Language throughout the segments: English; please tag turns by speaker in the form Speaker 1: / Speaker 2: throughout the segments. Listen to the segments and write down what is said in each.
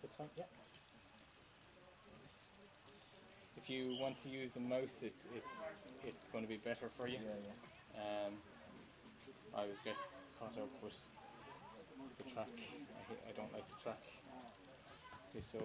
Speaker 1: That's fine. Yeah. If you want to use the mouse, it's going to be better for you.
Speaker 2: Yeah.
Speaker 1: I always get caught up with the track. I don't like the track. Okay, so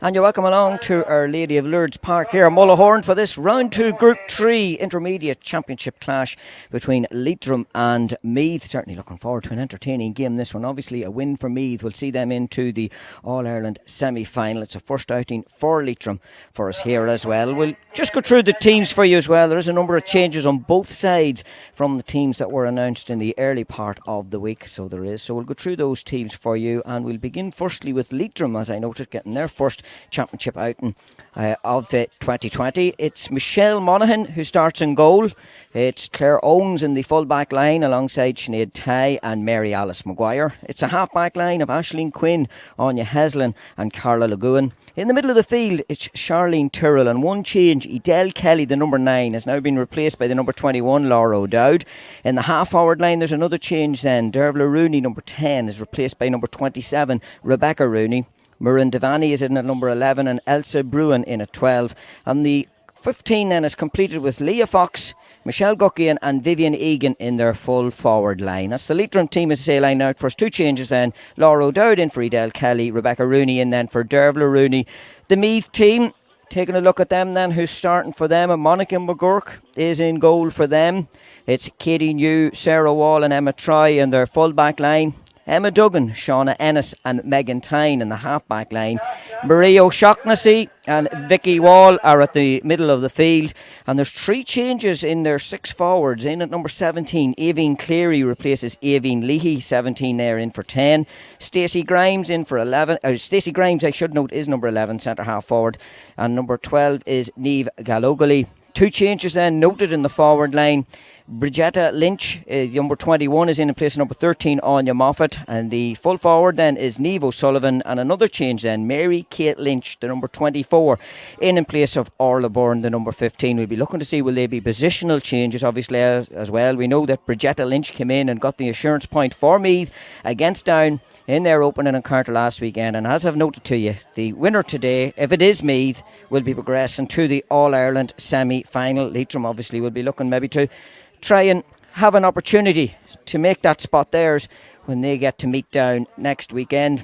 Speaker 2: And you're welcome along to Our Lady of Lourdes Park here, Mullahoran, for this round 2 Group 3 Intermediate Championship clash between Leitrim and Meath. Certainly looking forward to an entertaining game. This one, obviously, a win for Meath will see them into the All-Ireland semi-final. It's a first outing for Leitrim for us here as well. We'll just go through the teams for you as well. There is a number of changes on both sides from the teams that were announced in the early part of the week. So there is. So we'll go through those teams for you, and we'll begin firstly with Leitrim, as I noted, getting their first championship outing of 2020. It's Michelle Monaghan who starts in goal. It's Claire Owens in the full back line alongside Sinead Tighe and Mary Alice Maguire. It's a half back line of Aisling Quinn, Anya Heslin and Carla Lagoon. In the middle of the field, it's Charlene Tyrrell, and one change, Edel Kelly, the number 9, has now been replaced by the number 21, Laura O'Dowd. In the half forward line, there's another change then. Dervla Rooney, number 10, is replaced by number 27, Rebecca Rooney. Muireann Devaney is in at number 11 and Elsa Bruin in at 12. And the 15 then is completed with Leah Fox, Michelle Guckian and Vivian Egan in their full forward line. That's the Leitrim team, as I say, line out. First 2 changes then. Laura O'Dowd in for Edel Kelly, Rebecca Rooney in then for Dervla Rooney. The Meath team, taking a look at them then, who's starting for them. And Monica McGurk is in goal for them. It's Katie New, Sarah Wall and Emma Troy in their full back line. Emma Duggan, Shauna Ennis and Megan Tyne in the half-back line. Marie O'Shaughnessy and Vicky Wall are at the middle of the field. And there's 3 changes in their 6 forwards. In at number 17, Aveen Cleary replaces Aveen Leahy, 17 there in for 10. Stacey Grimes in for 11. Stacey Grimes, I should note, is number 11, centre half forward. And number 12 is Niamh Gallogally. 2 changes then noted in the forward line. Bridgetta Lynch, number 21, is in place of number 13, Anya Moffat. And the full forward then is Niamh O'Sullivan. And another change then, Mary Kate Lynch, the number 24, in place of Orla Byrne, the number 15. We'll be looking to see will they be positional changes, obviously, as well. We know that Bridgetta Lynch came in and got the assurance point for Meath against Down in their opening encounter last weekend. And as I've noted to you, the winner today, if it is Meath, will be progressing to the All-Ireland semi-final. Leitrim obviously will be looking maybe to try and have an opportunity to make that spot theirs when they get to meet Down next weekend.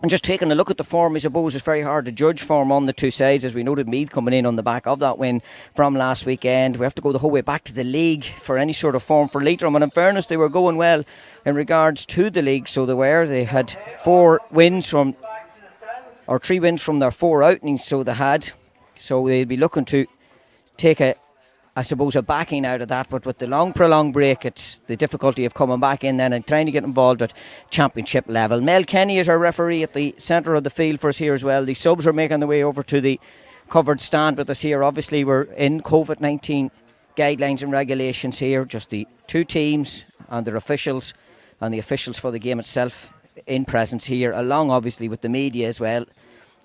Speaker 2: And just taking a look at the form, I suppose it's very hard to judge form on the two sides, as we noted Meath coming in on the back of that win from last weekend. We have to go the whole way back to the league for any sort of form for Leitrim, and in fairness they were going well in regards to the league, so they had 3 wins from their 4 outings, so they'll be looking to take a backing out of that. But with the long prolonged break, it's the difficulty of coming back in then and trying to get involved at championship level. Mel Kenny is our referee at the centre of the field for us here as well. The subs are making their way over to the covered stand with us here. Obviously we're in COVID-19 guidelines and regulations here, just the 2 teams and their officials and the officials for the game itself in presence here, along obviously with the media as well,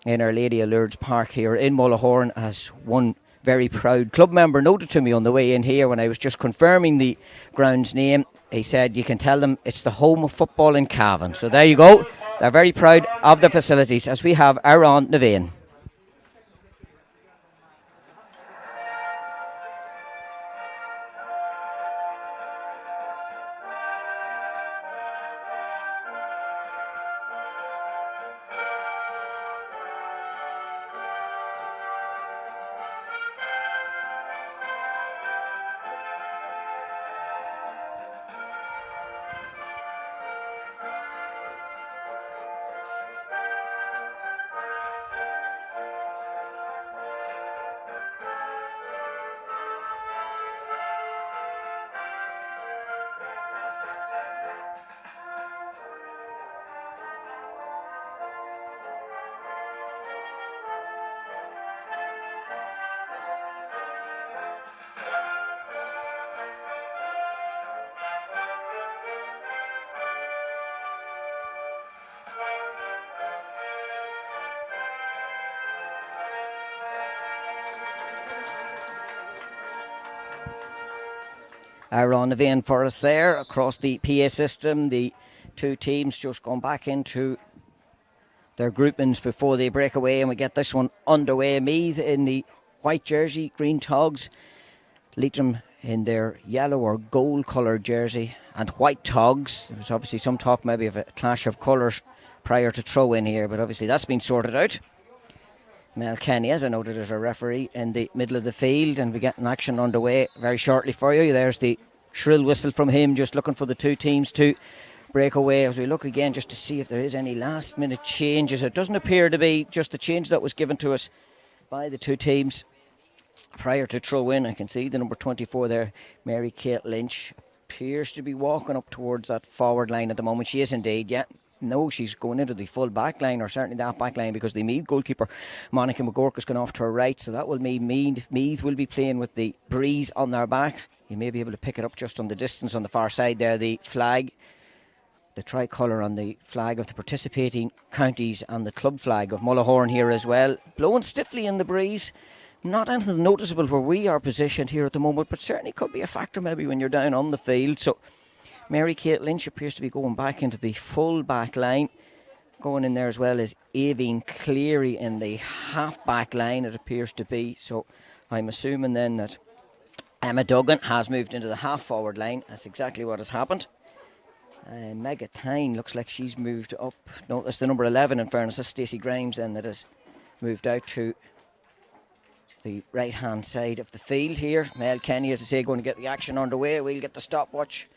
Speaker 2: in Our Lady of Lourdes Park here in Mullahoran. As one very proud club member noted to me on the way in here when I was just confirming the ground's name, he said you can tell them it's the home of football in Cavan. So there you go, they're very proud of the facilities, as we have Aaron Navane. Aaron Navane for us there across the PA system. The 2 teams just gone back into their groupings before they break away, and we get this one underway. Meath in the white jersey, green togs. Leitrim in their yellow or gold coloured jersey and white togs. There's obviously some talk maybe of a clash of colours prior to throw in here, but obviously that's been sorted out. Mel Kenny, as I noted, as a referee in the middle of the field, and we get an action underway very shortly for you. There's the shrill whistle from him, just looking for the two teams to break away as we look again just to see if there is any last minute changes. It doesn't appear to be just the change that was given to us by the two teams prior to throw in. I can see the number 24 there, Mary Kate Lynch, appears to be walking up towards that forward line at the moment. She is indeed, yeah. No, she's going into the full back line, or certainly that back line, because the Meath goalkeeper Monica McGurk has gone off to her right, so that will mean Meath will be playing with the breeze on their back. You may be able to pick it up just on the distance on the far side there, the flag, the tricolour on the flag of the participating counties, and the club flag of Mullahoran here as well, blowing stiffly in the breeze. Not anything noticeable where we are positioned here at the moment, but certainly could be a factor maybe when you're down on the field. So Mary Kate Lynch appears to be going back into the full back line. Going in there as well as Aveen Cleary in the half back line, it appears to be. So I'm assuming then that Emma Duggan has moved into the half forward line. That's exactly what has happened. Mega Tyne looks like she's moved up. No, that's the number 11 in fairness. That's Stacey Grimes then that has moved out to the right hand side of the field here. Mel Kenny, as I say, going to get the action underway. We'll get the stopwatch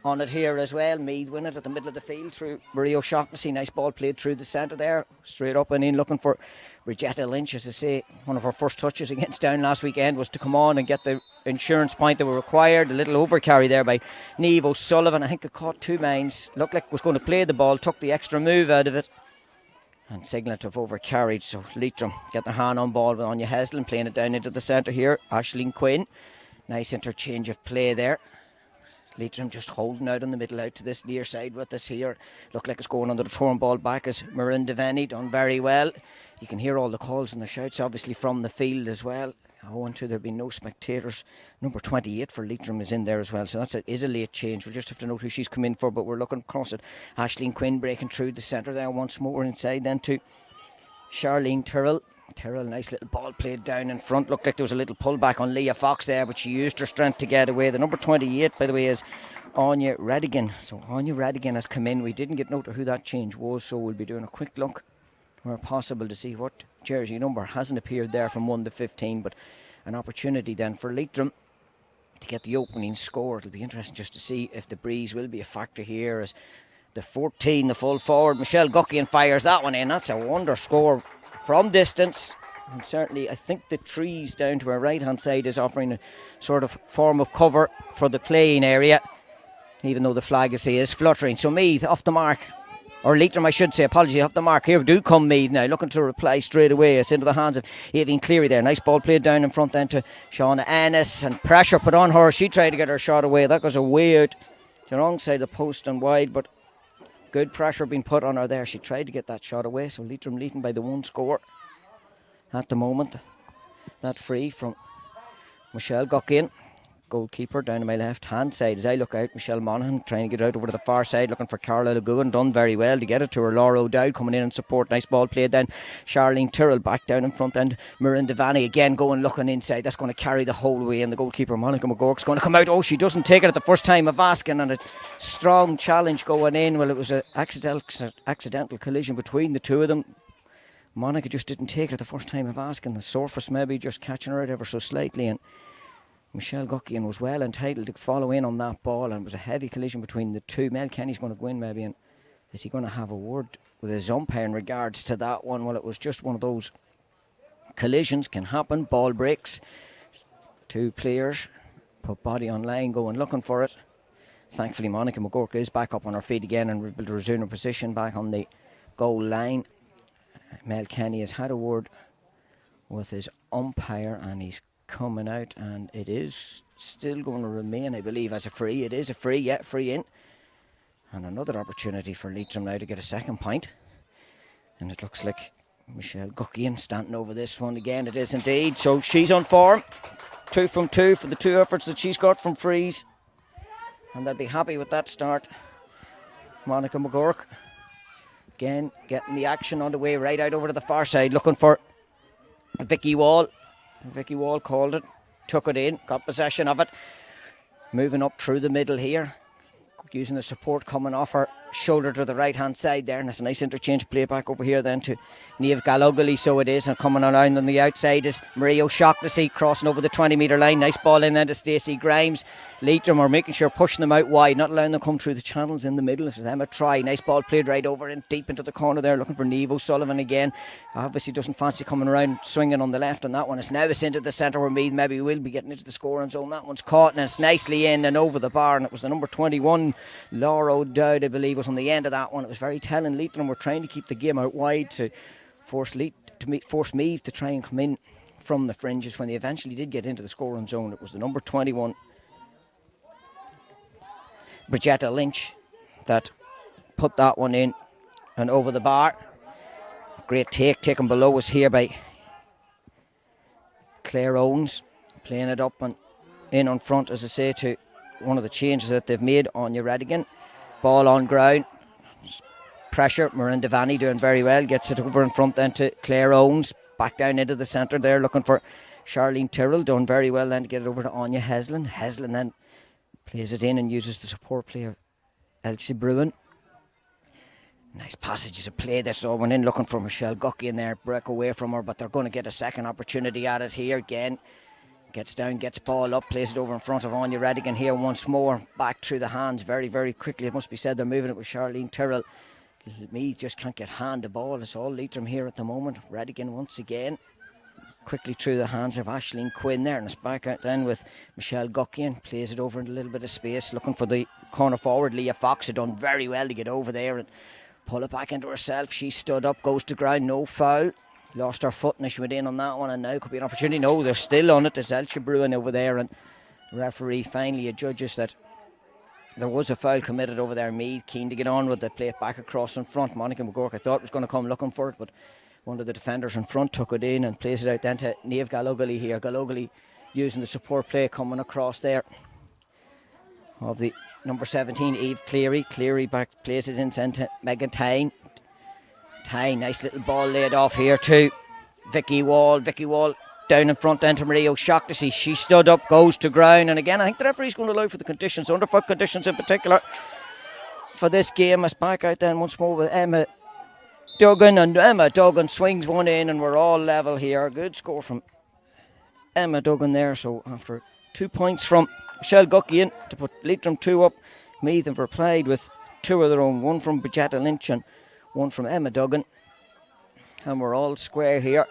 Speaker 2: on it here as well. Meath win it at the middle of the field through Marie O'Shaughnessy. Nice ball played through the centre there, straight up and in, looking for Bridgetta Lynch. As I say, one of her first touches against Down last weekend was to come on and get the insurance point that were required. A little overcarry there by Niamh O'Sullivan. I think it caught two minds, looked like it was going to play the ball, took the extra move out of it, and signalled to have overcarried. So Leitrim get their hand on ball with Anya Heslin, playing it down into the centre here. Aisling Quinn, nice interchange of play there. Leitrim just holding out in the middle, out to this near side with us here. Look like it's going under the thrown ball back as Marin Devaney, done very well. You can hear all the calls and the shouts obviously from the field as well. Owing to there being no spectators. Number 28 for Leitrim is in there as well, so that is a late change. We'll just have to note who she's come in for, but we're looking across it. Aisling Quinn breaking through the centre there once more, inside then to Charlene Tyrrell. Tyrrell, nice little ball played down in front. Looked like there was a little pullback on Leah Fox there, but she used her strength to get away. The number 28, by the way, is Anya Radigan. So Anya Radigan has come in. We didn't get note of who that change was, so we'll be doing a quick look where possible to see what jersey number hasn't appeared there from 1 to 15, but an opportunity then for Leitrim to get the opening score. It'll be interesting just to see if the breeze will be a factor here, as the 14, the full forward, Michelle Guckian, fires that one in. That's a wonder score from distance, and certainly I think the trees down to our right hand side is offering a sort of form of cover for the playing area, even though the flag is fluttering. So Meath off the mark, or Leitrim I should say, apology, off the mark. Here do come Meath now, looking to reply straight away. It's into the hands of Aveen Cleary there. Nice ball played down in front then to Shauna Ennis, and pressure put on her. She tried to get her shot away. That goes away out the wrong side of the post and wide, but good pressure being put on her there. She tried to get that shot away, so Leitrim leading by the one score at the moment. That free from Michelle Guckian, goalkeeper, down to my left hand side. As I look out, Michelle Monaghan trying to get out over to the far side, looking for Carla Lagoon, done very well to get it to her. Laura O'Dowd coming in and support. Nice ball played then. Charlene Tyrrell back down in front, and Marin Devaney again going looking inside. That's going to carry the whole way, and the goalkeeper Monica McGurk's going to come out. Oh, she doesn't take it at the first time of asking, and a strong challenge going in. Well, it was an accidental collision between the two of them. Monica just didn't take it at the first time of asking. The surface maybe just catching her out ever so slightly, and Michelle Guckian was well entitled to follow in on that ball, and it was a heavy collision between the two. Mel Kenny's going to go in maybe, and is he going to have a word with his umpire in regards to that one? Well, it was just one of those collisions, can happen, ball breaks. Two players put body on line, going looking for it. Thankfully Monica McGurk is back up on her feet again and will resume her position back on the goal line. Mel Kenny has had a word with his umpire, and he's coming out, and it is still going to remain, I believe, as a free. It is a free, yeah, free in, and another opportunity for Leitrim now to get a second point. And it looks like Michelle Guckian standing over this one again. It is indeed. So she's on form, 2 from 2 for the two efforts that she's got from frees, and they'll be happy with that start. Monica McGurk again getting the action on the way right out over to the far side, looking for Vicky Wall. Vicky Wall called it, took it in, got possession of it, moving up through the middle here, using the support coming off her shoulder to the right hand side there, and it's a nice interchange play back over here then to Niamh Gallogly, so it is, and coming around on the outside is Marie O'Shaughnessy crossing over the 20 metre line. Nice ball in then to Stacey Grimes. Leitrim are making sure pushing them out wide, not allowing them to come through the channels in the middle. It's Emma Try, nice ball played right over and deep into the corner there, looking for Niamh O'Sullivan again. Obviously doesn't fancy coming around swinging on the left on that one. It's now it's into the centre where Meath maybe will be getting into the scoring zone. That one's caught and it's nicely in and over the bar, and it was the number 21 Laura O'Dowd, I believe, was on the end of that one. It was very telling. Leitrim were trying to keep the game out wide to force Meath to try and come in from the fringes. When they eventually did get into the scoring zone, it was the number 21 Bridgetta Lynch that put that one in and over the bar. Great taken below us here by Claire Owens, playing it up and in on front, as I say, to one of the changes that they've made. Anya Radigan, ball on ground, pressure. Marin Devaney doing very well, gets it over in front then to Claire Owens, back down into the centre there, looking for Charlene Tyrrell, done very well then to get it over to Anya Heslin. Heslin then plays it in and uses the support player Elsie Bruin. Nice passages of play there, so went in looking for Michelle Gucky in there, break away from her, but they're going to get a second opportunity at it here again. Gets down, gets ball up, plays it over in front of Anya Radigan here once more, back through the hands very, very quickly. It must be said they're moving it with Charlene Tyrrell. Meath just can't get hand the ball. It's all Leitrim here at the moment. Radigan once again, quickly through the hands of Aisling Quinn there, and it's back out then with Michelle Guckian, plays it over in a little bit of space, looking for the corner forward. Leah Fox had done very well to get over there and pull it back into herself. She stood up, goes to ground, no foul. Lost her foot and she went in on that one, and now could be an opportunity. No, they're still on it. There's Elsie Bruin over there, and the referee finally adjudges that there was a foul committed over there. Meath keen to get on with it, play it back across in front. Monica McGurk, I thought, was going to come looking for it, but one of the defenders in front took it in and plays it out then to Niamh Gallogly here. Gallogly using the support play coming across there of the number 17 Eve Cleary. Cleary back, plays it in to Megan Tyne. Tyne, nice little ball laid off here to Vicky Wall. Vicky Wall down in front then to Marie O'Shaughnessy. She stood up, goes to ground, and again I think the referee's going to allow for the conditions, underfoot conditions in particular for this game. It's back out then once more with Emma Duggan, and Emma Duggan swings one in and we're all level here. Good score from Emma Duggan there. So after 2 points from Michelle Gucky in to put Leitrim 2 up, Meath have replied with 2 of their own, one from Bridgetta Lynch and one from Emma Duggan, and we're all square here.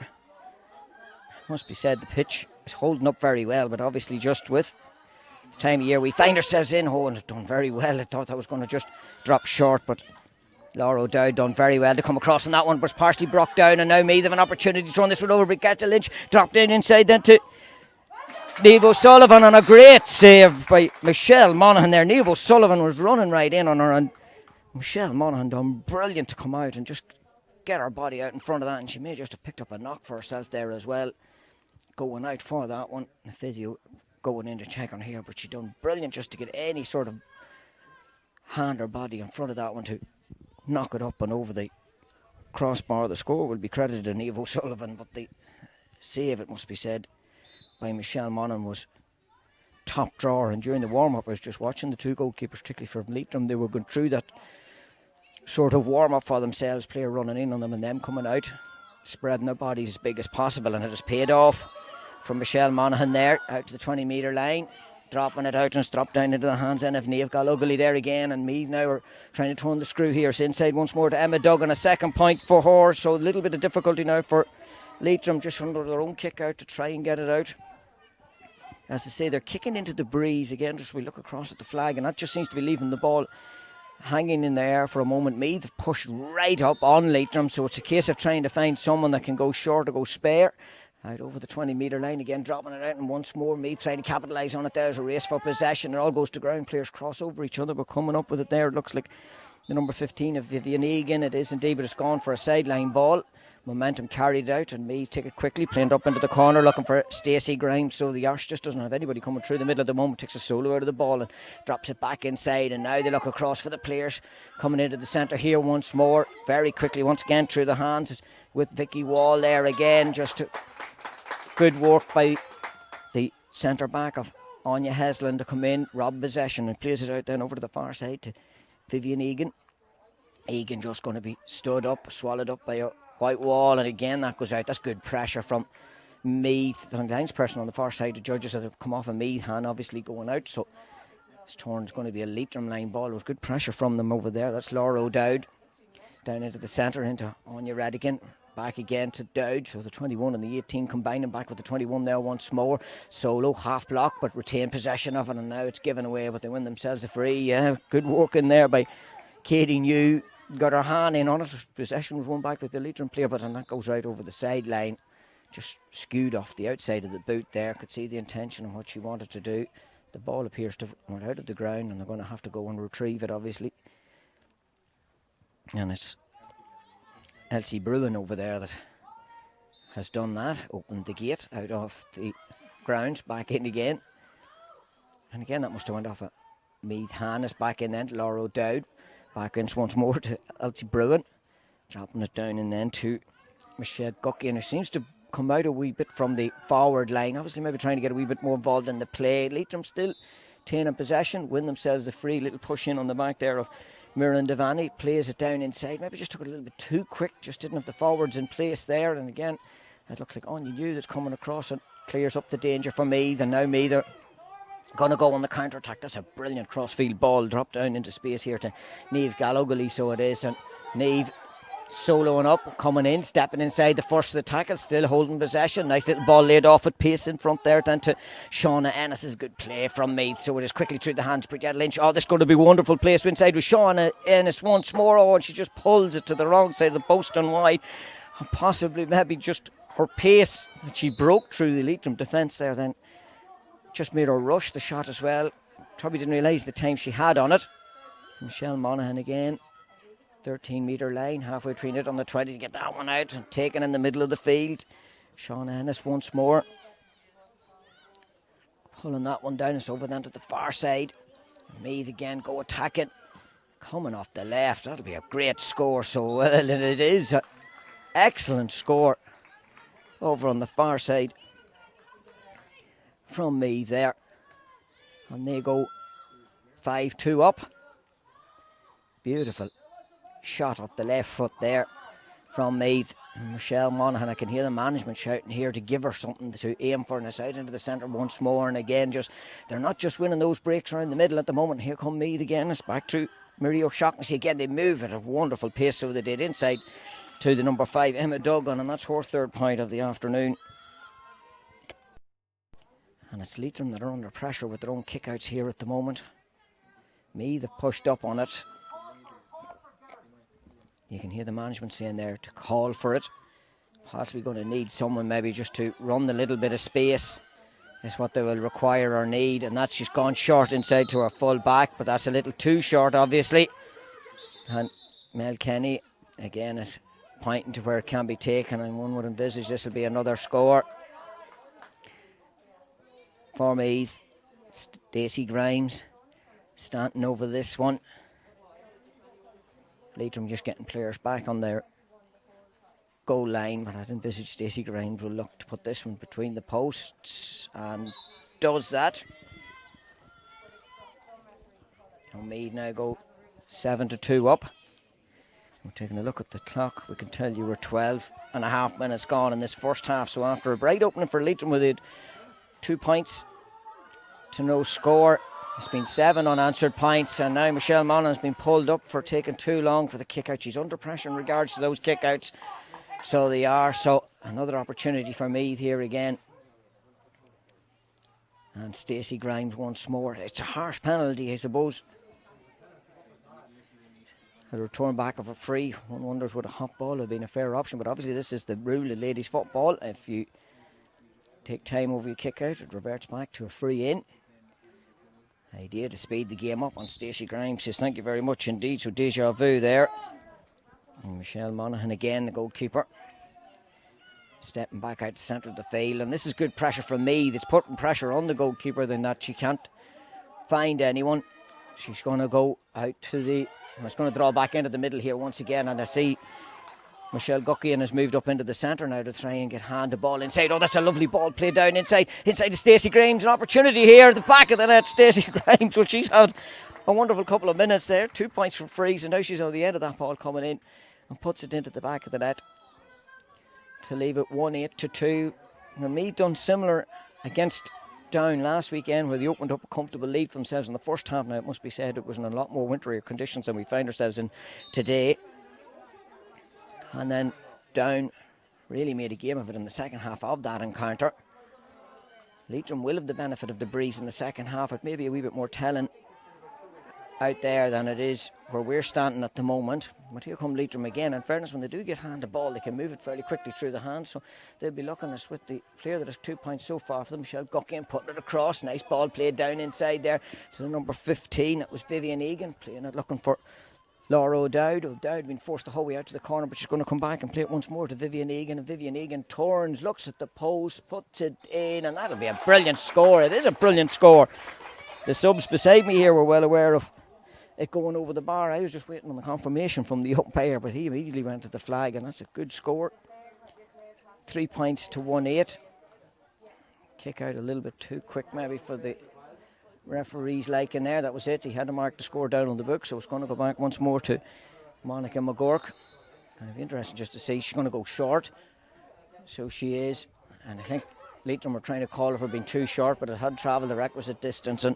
Speaker 2: Must be said the pitch is holding up very well, but obviously just with the time of year we find ourselves in, and it's done very well. I thought that was going to just drop short, but Laura O'Dowd done very well to come across on that one, but it's partially brought down, and now Meath have an opportunity to throw this one over. Bridgetta Lynch dropped in inside then to Niamh O'Sullivan, and a great save by Michelle Monaghan there. Niamh O'Sullivan was running right in on her, and Michelle Monaghan done brilliant to come out and just get her body out in front of that, and she may just have picked up a knock for herself there as well, going out for that one. The physio going in to check on here, but she done brilliant just to get any sort of hand or body in front of that one to knock it up and over the crossbar. The score will be credited to Niamh O'Sullivan, but the save, it must be said, by Michelle Monaghan was top drawer. And during the warm-up I was just watching the two goalkeepers, particularly from Leitrim, they were going through that sort of warm-up for themselves, player running in on them and them coming out, spreading their bodies as big as possible, and it has paid off from Michelle Monaghan there, out to the 20 metre line, dropping it out and it's dropped down into the hands then of Niamh Gallogly there again, and Meath now are trying to turn the screw here. It's inside once more to Emma Duggan, a second point for her, so a little bit of difficulty now for Leitrim, just under their own kick out to try and get it out. As I say, they're kicking into the breeze again, just we look across at the flag, and that just seems to be leaving the ball hanging in the air for a moment. Meath have pushed right up on Leitrim, so it's a case of trying to find someone that can go short or go spare. Out over the 20 metre line again, dropping it out, and once more Meath trying to capitalise on it. There's a race for possession, it all goes to ground, players cross over each other, but coming up with it there, it looks like the number 15 of Vivian Egan, it is indeed, but it's gone for a sideline ball. Momentum carried out, and Meath take it quickly, playing up into the corner looking for Stacey Grimes, so the Arse just doesn't have anybody coming through the middle at the moment. Takes a solo out of the ball and drops it back inside, and now they look across for the players coming into the centre here once more, very quickly once again through the hands with Vicky Wall there again. Just good work by the centre back of Anya Heslin to come in, rob possession, and plays it out then over to the far side to Vivian Egan. Egan just going to be stood up, swallowed up by a white wall, and again that goes out. That's good pressure from Meath. The linesperson on the far side, the judges have come off a Meath hand, obviously going out, so this turn's going to be a Leitrim line ball. There was good pressure from them over there. That's Laura O'Dowd down into the centre, into Anya Radigan. Back again to Dowd, so the 21 and the 18 combining back with the 21 there once more. Solo, half block, but retain possession of it, and now it's given away, but they win themselves a free. Yeah, good work in there by Katie New. Got her hand in on it. Possession was won back with the Leitrim player, but and that goes right over the sideline. Just skewed off the outside of the boot there. Could see the intention of what she wanted to do. The ball appears to have went out of the ground, and they're going to have to go and retrieve it, obviously. And it's Elsie Bruin over there that has done that. Opened the gate out of the grounds, back in again. And again, that must have went off a Meath hand. It's back in then to Laura O'Dowd. Back in once more to Elsie Bruin. Dropping it down and then to Michelle Guckian, who seems to come out a wee bit from the forward line. Obviously maybe trying to get a wee bit more involved in the play. Leitrim still taking possession, win themselves a free. Little push in on the back there of Mirren Devani. Plays it down inside. Maybe just took it a little bit too quick. Just didn't have the forwards in place there. And again, it looks like Anya New that's coming across and clears up the danger for Meath. And now Meath are going to go on the counter-attack. That's a brilliant cross-field ball. Dropped down into space here to Niamh Gallogally, so it is. And Niamh soloing up, coming in, stepping inside the first of the tackle, still holding possession. Nice little ball laid off at pace in front there, then to Shauna Ennis. Is good play from Meath, so it is quickly through the hands of Bridget Lynch. Oh, this is going to be wonderful place inside with Shauna Ennis once more. Oh, and she just pulls it to the wrong side of the post and wide, and possibly maybe just her pace that she broke through the Leitrim defence there, then just made her rush the shot as well. Probably didn't realise the time she had on it. Michelle Monaghan again, 13-metre line, halfway between it on the 20 to get that one out and taken in the middle of the field. Sean Ennis once more pulling that one down. It's over then to the far side. Meath again go attacking, coming off the left. That'll be a great score, so well, and it is an excellent score over on the far side from Meath there, and they go 5-2 up. Beautiful shot off the left foot there from Meath. Michelle Monaghan, I can hear the management shouting here to give her something to aim for, and it's out into the centre once more. And again, just they're not just winning those breaks around the middle at the moment. Here come Meath again. It's back to Marie O'Shaughnessy again. They move at a wonderful pace, so they did, inside to the number 5 Emma Duggan, and that's her third point of the afternoon. And it's Leitrim that are under pressure with their own kickouts here at the moment. Meath have pushed up on it. You can hear the management saying there to call for it. Possibly going to need someone maybe just to run the little bit of space. Is what they will require or need. And that's just gone short inside to our full back. But that's a little too short, obviously. And Mel Kenny again is pointing to where it can be taken. And one would envisage this will be another score for Meath. Stacey Grimes standing over this one. Leitrim just getting players back on their goal line, but I'd envisage Stacey Grimes will look to put this one between the posts, and does that. And Meath now go 7-2 up. We're taking a look at the clock. We can tell you we're 12 and a half minutes gone in this first half. So after a bright opening for Leitrim with it 2 points to no score, it's been 7 unanswered points, and now Michelle Monaghan has been pulled up for taking too long for the kick out. She's under pressure in regards to those kick outs, so they are. So another opportunity for Meath here again. And Stacey Grimes once more. It's a harsh penalty, I suppose. A return back of a free. One wonders would a hot ball have been a fair option, but obviously this is the rule of ladies football. If you take time over your kick out, it reverts back to a free in. Idea to speed the game up, on Stacey Grimes says thank you very much indeed. So deja vu there. And Michelle Monaghan again, the goalkeeper, stepping back out the centre of the field. And this is good pressure from Meath. It's putting pressure on the goalkeeper than that she can't find anyone. She's going to go out to the... It's going to draw back into the middle here once again. And I see Michelle Guckian has moved up into the centre now to try and get hand the ball inside. Oh, that's a lovely ball played down inside to Stacey Grimes. An opportunity here at the back of the net. Stacey Grimes, well, she's had a wonderful couple of minutes there. 2 points for frees, and now she's on the end of that ball coming in and puts it into the back of the net to leave it 1-8-2. Now, Meath done similar against Down last weekend, where they opened up a comfortable lead for themselves in the first half. Now, it must be said, it was in a lot more wintry conditions than we find ourselves in today. And then Down really made a game of it in the second half of that encounter. Leitrim will have the benefit of the breeze in the second half. It may be a wee bit more telling out there than it is where we're standing at the moment. But here come Leitrim again. In fairness, when they do get hand the ball, they can move it fairly quickly through the hands. So they'll be looking at with the player that has 2 points so far for them, Michelle Guckian, putting it across. Nice ball played down inside there to the number 15. That was Vivian Egan playing it, looking for Laura O'Dowd. O'Dowd been forced to hoe out to the corner, but she's going to come back and play it once more to Vivian Egan. And Vivian Egan turns, looks at the post, puts it in, and that'll be a brilliant score. It is a brilliant score. The subs beside me here were well aware of it going over the bar. I was just waiting on the confirmation from the umpire, but he immediately went to the flag, and that's a good score. 3 points to 1-8. Kick out a little bit too quick maybe for the referee's liking there. That was it. He had to mark the score down on the book, so it's going to go back once more to Monica McGurk. It'll be interesting just to see. She's going to go short, so she is, and I think Leitrim were trying to call her for being too short, but it had travelled the requisite distance. And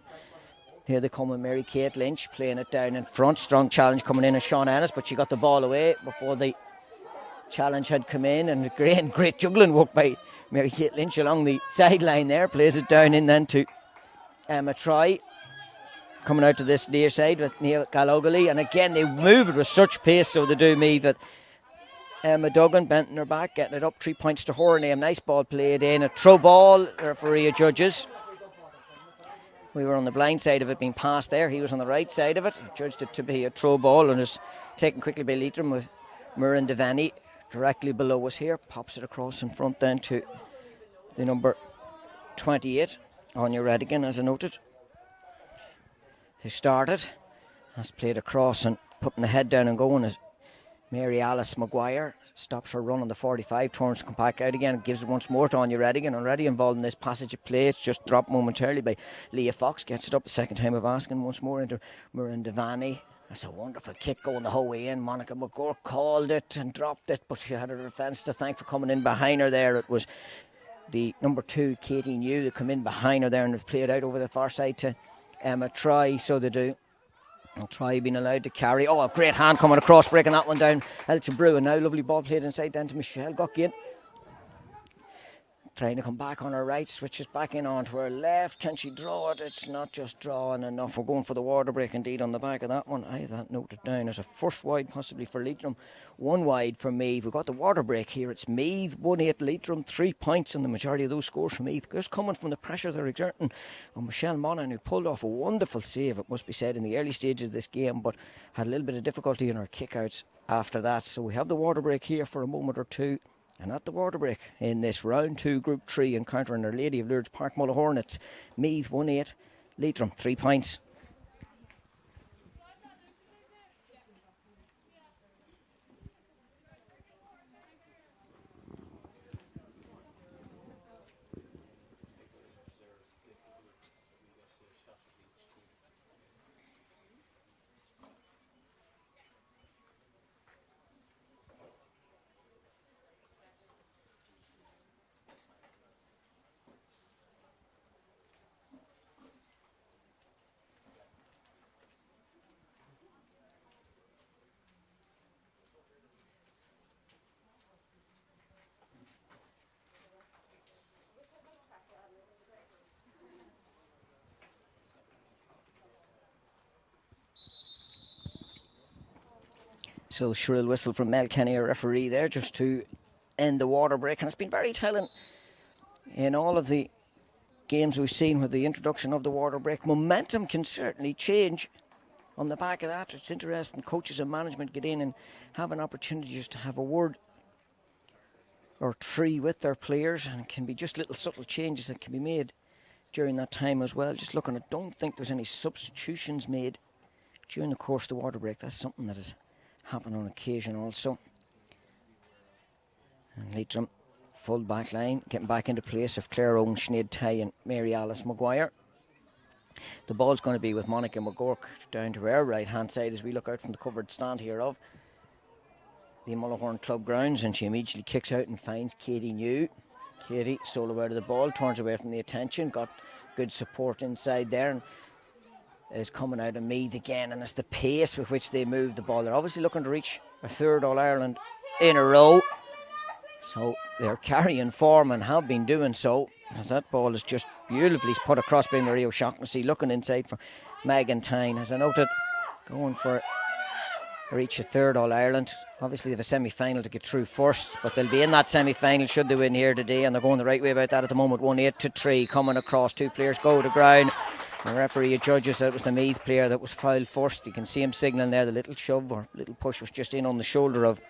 Speaker 2: here they come with Mary Kate Lynch playing it down in front. Strong challenge coming in at Sean Ennis, but she got the ball away before the challenge had come in. And great juggling work by Mary Kate Lynch along the sideline there. Plays it down in then to Emma Troy. Coming out to this near side with Neil Gallogally. And again, they move it with such pace, so they do me, that Emma Duggan bending her back, getting it up. 3 points to her name. Nice ball played in. A throw ball, the referee judges. We were on the blind side of it being passed there. He was on the right side of it. He judged it to be a throw ball, and is taken quickly by Leitrim with Murin Devaney directly below us here. Pops it across in front then to the number 28, Anya Redigan, as I noted, who started. Has played across and putting the head down and going as Mary Alice Maguire stops her run on the 45, turns to come back out again, gives it once more to Anya Redigan, already involved in this passage of play. It's just dropped momentarily by Leah Fox, gets it up the second time of asking, once more into Murin Devaney. That's a wonderful kick going the whole way in. Monica McGurk called it and dropped it, but she had her defence to thank for coming in behind her there. It was the number 2, Katie New, that come in behind her there and played out over the far side to Emma Troy, so they do. And Troy being allowed to carry. Oh, a great hand coming across, breaking that one down. Elton Brew, and now lovely ball played inside then to Michelle Guckian. Trying to come back on her right, switches back in onto her left. Can she draw it? It's not just drawing enough. We're going for the water break indeed on the back of that one. I have that noted down as a first wide possibly for Leitrim, 1 wide for Meath. We've got the water break here. It's Meath 1-8 Leitrim, 3 points, and the majority of those scores from Meath just coming from the pressure they're exerting on Michelle Monaghan, who pulled off a wonderful save, it must be said, in the early stages of this game, but had a little bit of difficulty in her kickouts after that. So we have the water break here for a moment or two. And at the water break in this round 2 Group 3 encountering Our Lady of Lourdes Park Mullahoran, it's Meath 1-8, Leitrim 3 points. So shrill whistle from Mel Kenny, a referee there, just to end the water break. And it's been very telling in all of the games we've seen with the introduction of the water break. Momentum can certainly change on the back of that. It's interesting. Coaches and management get in and have an opportunity just to have a word or 3 with their players, and it can be just little subtle changes that can be made during that time as well. Just looking, I don't think there's any substitutions made during the course of the water break. That's something that has happened on occasion also. And Leitrim full back line getting back into place of Claire Owen, Sinead Ty and Mary Alice Maguire. The ball's going to be with Monica McGurk down to our right hand side as we look out from the covered stand here of the Mullahoran Club grounds, and she immediately kicks out and finds Katie New. Katie solo out of the ball, turns away from the attention, got good support inside there, and is coming out of Meath again, and it's the pace with which they move the ball. They're obviously looking to reach a third All-Ireland in a row, so they're carrying form and have been doing so, as that ball is just beautifully put across by Maria O'Shaughnessy, looking inside for Megan Tyne, as I noted, going for reach a third All-Ireland. Obviously they have a semi-final to get through first, but they'll be in that semi-final should they win here today, and they're going the right way about that at the moment. 1-8-3 coming across, two players go to ground. The referee judges that it was the Meath player that was fouled first. You can see him signalling there. The little shove or little push was just in on the shoulder of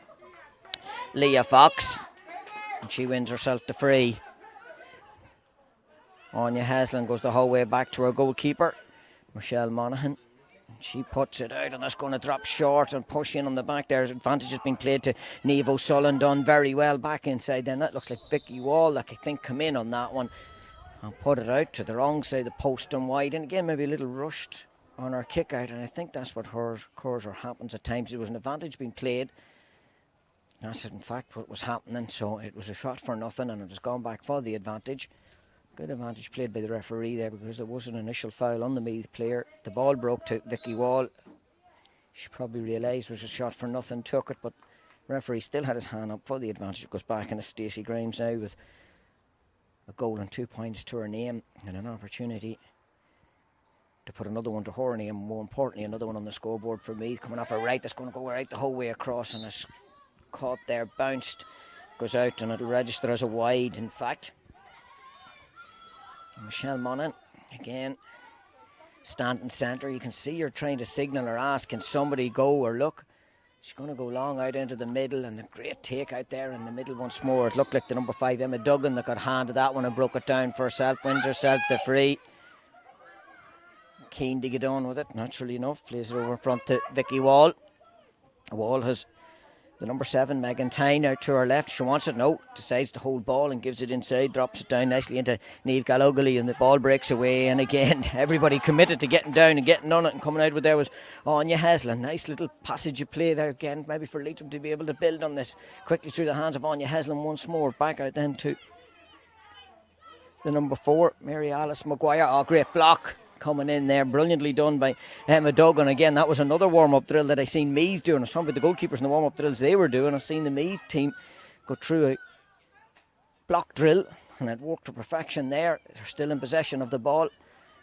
Speaker 2: Leah Fox, and she wins herself the free. Anya Haslam goes the whole way back to her goalkeeper, Michelle Monaghan. She puts it out, and that's going to drop short and push in on the back there. Advantage has been played to Niamh O'Sullivan, done very well back inside. Then that looks like Vicky Wall, like I think, come in on that one and put it out to the wrong side of the post and wide. And again, maybe a little rushed on her kick out, and I think that's what occurs or happens at times. There was an advantage being played. That's in fact what was happening. So it was a shot for nothing, and it has gone back for the advantage. Good advantage played by the referee there, because there was an initial foul on the Meath player. The ball broke to Vicky Wall. She probably realised it was a shot for nothing, took it, but the referee still had his hand up for the advantage. It goes back, and it's Stacey Grimes now with a goal and 2 points to her name, and an opportunity to put another one to her name, and more importantly another one on the scoreboard for Meath. Coming off her right, that's going to go right the whole way across, and it's caught there, bounced, goes out, and it'll register as a wide in fact. Michelle Monaghan again standing centre. You can see her trying to signal or ask, can somebody go or look. She's going to go long out into the middle, and a great take out there in the middle once more. It looked like the number 5 Emma Duggan that got handed that one and broke it down for herself, wins herself the free. Keen to get on with it, naturally enough, plays it over in front to Vicky Wall. Wall has the number 7, Megan Tyne, out to her left. She wants it, no, decides to hold ball and gives it inside, drops it down nicely into Niamh Gallogly, and the ball breaks away. And again, everybody committed to getting down and getting on it, and coming out with there was Anya Haslam. Nice little passage of play there again, maybe for Leitrim to be able to build on this quickly through the hands of Anya Haslam once more. Back out then to the number 4, Mary Alice Maguire. Oh, great block coming in there, brilliantly done by Emma Duggan. Again, that was another warm-up drill that I seen Meath doing. I was talking about the goalkeepers and the warm-up drills they were doing. I've seen the Meath team go through a block drill, and it worked to perfection there. They're still in possession of the ball.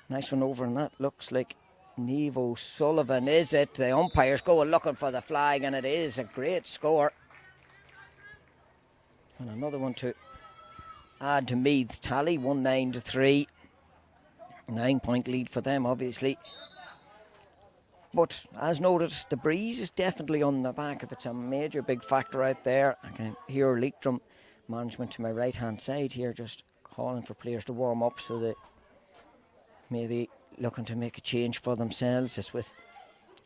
Speaker 2: Nice one over, and that looks like Niamh O'Sullivan, is it? The umpires go looking for the flag, and it is a great score. And another one to add to Meath's tally, 1-9-3. 9-point lead for them, obviously. But as noted, the breeze is definitely on the back of it. It's a major big factor out there. I can hear Leitrim management to my right hand side here just calling for players to warm up, so that maybe looking to make a change for themselves. It's with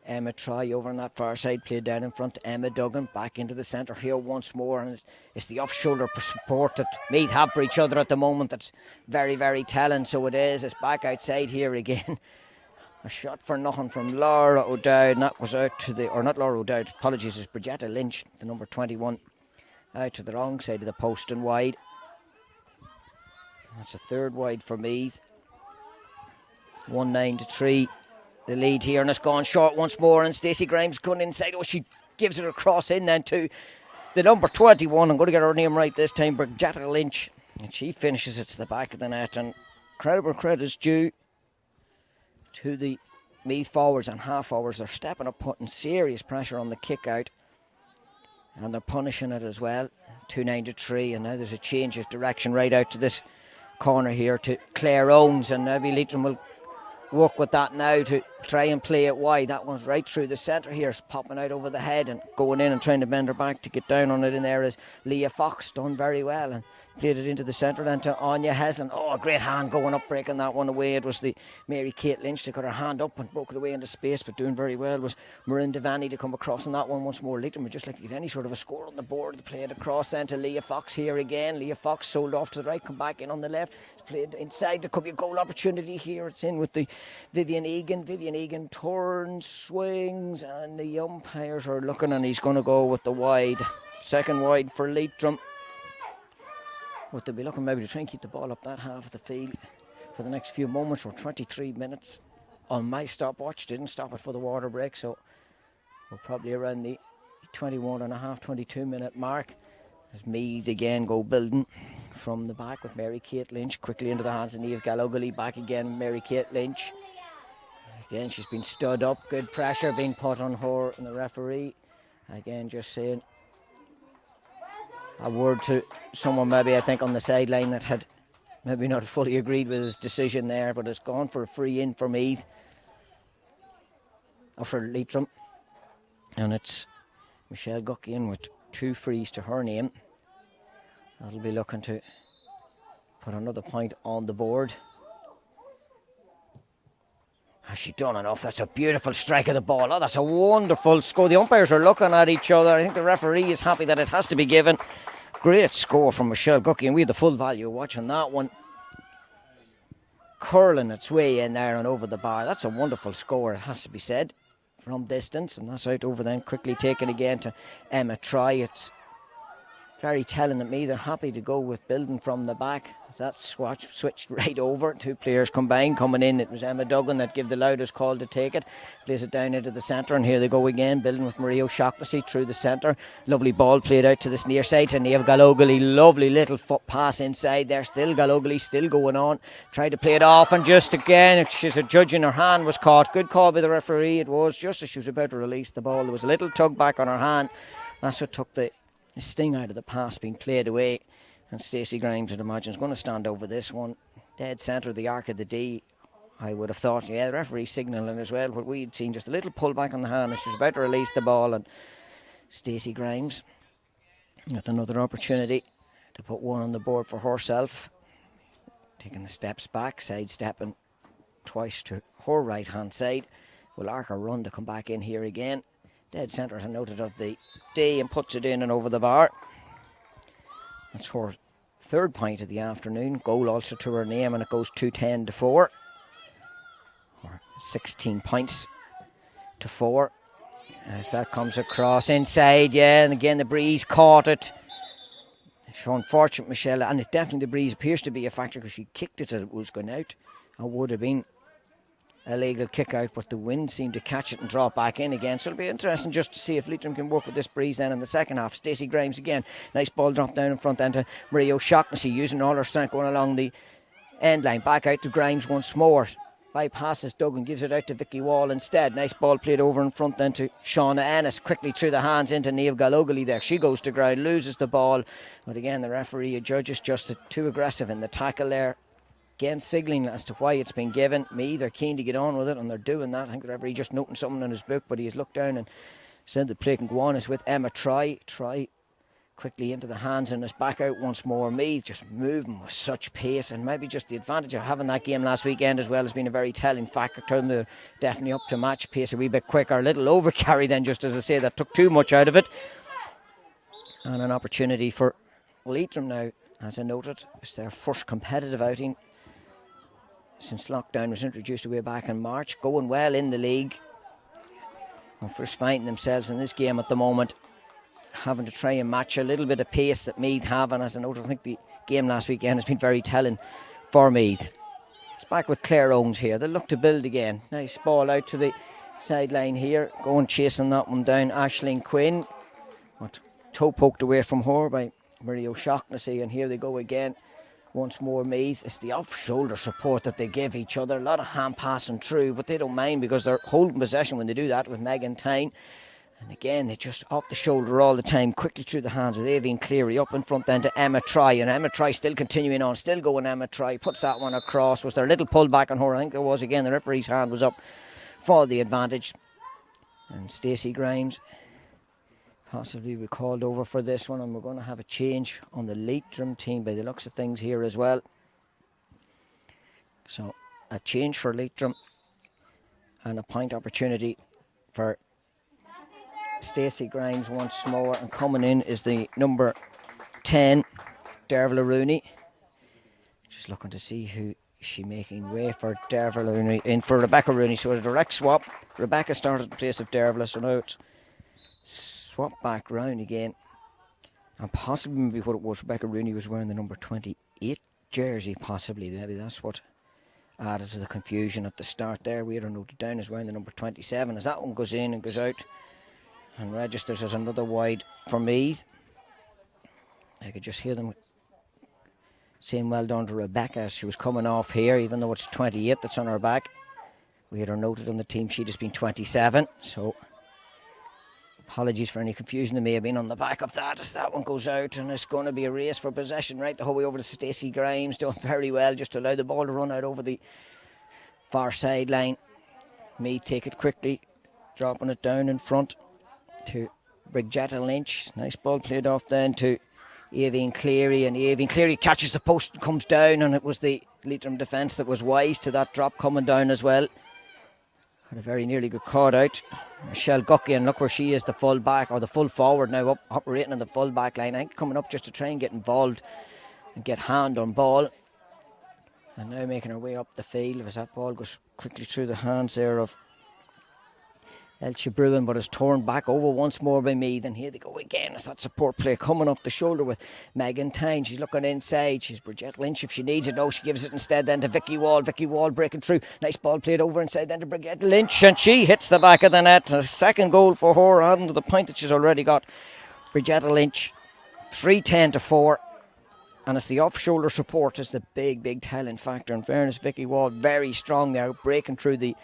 Speaker 2: Emma Troy over on that far side, played down in front to Emma Duggan, back into the centre here once more, and it's the off-shoulder support that Meath have for each other at the moment that's very, very telling. So it is, it's back outside here again. A shot for nothing from Laura O'Dowd, and that was out to the, or not Laura O'Dowd, apologies, it's Bridgetta Lynch, the number 21, out to the wrong side of the post and wide. That's a third wide for Meath. 1-9-3. The lead here, and it's gone short once more, and Stacey Grimes going inside. Oh, she gives it across in then to the number 21. I'm going to get her name right this time, Bridgetta Lynch, and she finishes it to the back of the net. And credit where credit is due to the Meath forwards and half forwards. They're stepping up, putting serious pressure on the kick out, and they're punishing it as well. 2-9-3, and now there's a change of direction right out to this corner here to Claire Owens, and maybe Leitrim will work with that now to try and play it wide. That one's right through the centre here. It's popping out over the head and going in and trying to bend her back to get down on it in there is Leah Fox. Done very well and played it into the centre then to Anya Heslin. Oh, a great hand going up, breaking that one away. It was the Mary Kate Lynch that got her hand up and broke it away into space, but doing very well was Marin Devaney to come across on that one once more. Leitrim would just like to get any sort of a score on the board. They played across then to Leah Fox here again. Leah Fox sold off to the right, come back in on the left. It's played inside. There could be a goal opportunity here. It's in with the Vivian Egan. Vivian Egan turns, swings, and the umpires are looking, and he's going to go with the wide. Second wide for Leitrim. But they'll be looking maybe to try and keep the ball up that half of the field for the next few moments, or 23 minutes on my stopwatch. Didn't stop it for the water break, so we're probably around the 21 and a half, 22 minute mark. As Meath again go building from the back with Mary Kate Lynch quickly into the hands of Niamh Gallogly. Back again, Mary Kate Lynch. Again, she's been stood up. Good pressure being put on her and the referee. Again, just saying a word to someone maybe I think on the sideline that had maybe not fully agreed with his decision there, but it's gone for a free in for Meath, or for Leitrim, and it's Michelle Guckian with 2 frees to her name. That'll be looking to put another point on the board. Has she done enough? That's a beautiful strike of the ball. Oh, that's a wonderful score. The umpires are looking at each other. I think the referee is happy that it has to be given. Great score from Michelle Guckian, and we had the full value of watching that one. Curling its way in there and over the bar. That's a wonderful score, it has to be said, from distance. And that's out over then, quickly taken again to Emma Try. It's very telling that me they're happy to go with building from the back. As that switched right over. 2 players combined coming in. It was Emma Duggan that gave the loudest call to take it. Plays it down into the centre, and here they go again, building with Marie O'Shaughnessy through the centre. Lovely ball played out to this near side to Niamh Gallogly. Lovely little foot pass inside there. Still Gallogly, still going on. Tried to play it off, and just again, she's a judge in her hand, was caught. Good call by the referee. It was just as she was about to release the ball. There was a little tug back on her hand. That's what took the sting out of the pass being played away. And Stacey Grimes, I'd imagine, is going to stand over this one. Dead centre of the arc of the D. I would have thought, yeah, the referee signalling as well, but we'd seen just a little pull back on the hand, and she was about to release the ball, and Stacey Grimes with another opportunity to put one on the board for herself. Taking the steps back, sidestepping twice to her right hand side. Will arc her run to come back in here again. Dead centre, as I noted, of the D, and puts it in and over the bar. That's her 3rd point of the afternoon. Goal also to her name, and it goes 2-10-4. Or 16 points to 4. As that comes across inside, yeah, and again the breeze caught it. It's unfortunate, Michelle, and it definitely, the breeze appears to be a factor, because she kicked it as it was going out. It would have been a legal kick out, but the wind seemed to catch it and draw it back in again. So it'll be interesting just to see if Leitrim can work with this breeze then in the second half. Stacey Grimes again, nice ball dropped down in front then to Marie O'Shaughnessy, using all her strength going along the end line. Back out to Grimes once more. Bypasses Duggan, gives it out to Vicky Wall instead. Nice ball played over in front then to Shauna Ennis. Quickly through the hands into Niamh Gallogly there. She goes to ground, loses the ball. But again, the referee judges just too aggressive in the tackle there. Again, signalling as to why it's been given. They're keen to get on with it, and they're doing that. I think the referee just noting something in his book, but he has looked down and said the play can go on. Is with Emma Try quickly into the hands and is back out once more. Meath just moving with such pace, and maybe just the advantage of having that game last weekend as well has been a very telling factor. They're definitely up to match pace, a wee bit quicker. A little overcarry then, just as I say, that took too much out of it. And an opportunity for Leitrim now, as I noted. It's their first competitive outing since lockdown was introduced way back in March. Going well in the league, and first finding themselves in this game at the moment, having to try and match a little bit of pace that Meath have. And as I noted, I think the game last weekend has been very telling for Meath. It's back with Claire Owens here. They'll look to build again. Nice ball out to the sideline here, going chasing that one down. Aisling Quinn, what toe poked away from her by Marie O'Shaughnessy, and here they go again. Once more Meath. It's the off-shoulder support that they give each other. A lot of hand passing through, but they don't mind because they're holding possession when they do that with Megan Tyne. And again, they just off the shoulder all the time, quickly through the hands with Aoibhinn Cleary up in front then to Emma Try. And Emma Try still continuing on, still going Emma Try. Puts that one across. Was there a little pull back on her? I think there was again. The referee's hand was up for the advantage. And Stacey Grimes possibly be called over for this one, and we're going to have a change on the Leitrim team by the looks of things here as well. So a change for Leitrim and a point opportunity for Stacey Grimes once more, and coming in is the number 10, Dervla Rooney. Just looking to see who she making way for. Dervla Rooney in for Rebecca Rooney, so a direct swap. Rebecca started in place of Dervla, so now it's swap back round again, and possibly maybe what it was, Rebecca Rooney was wearing the number 28 jersey, possibly. Maybe that's what added to the confusion at the start there. We had her noted down as wearing the number 27, as that one goes in and goes out and registers as another wide for Meath. I could just hear them saying well done to Rebecca as she was coming off here, even though it's 28 that's on her back. We had her noted on the team sheet as being 27, so apologies for any confusion there may have been on the back of that, as that one goes out, and it's going to be a race for possession right the whole way over to Stacey Grimes, doing very well just to allow the ball to run out over the far sideline. Meath take it quickly, dropping it down in front to Brigetta Lynch. Nice ball played off then to Aoibhinn Cleary, and Aoibhinn Cleary catches the post and comes down, and it was the Leitrim defence that was wise to that drop coming down as well. Had a very nearly good caught out. Michelle Gucky, and look where she is, the full back, or the full forward now, up operating on the full back line. I think coming up just to try and get involved and get hand on ball. And now making her way up the field as that ball goes quickly through the hands there of Elche Bruin, but is torn back over once more by Meath. And here they go again as that support play coming off the shoulder with Megan Tyne. She's looking inside. She's Bridget Lynch if she needs it. No, she gives it instead then to Vicky Wall. Vicky Wall breaking through. Nice ball played over inside then to Bridget Lynch, and she hits the back of the net. And a second goal for her, adding to the point that she's already got. Bridget Lynch, 3-10-4. And it's the off-shoulder support is the big talent factor. In fairness, Vicky Wall very strong there, breaking through the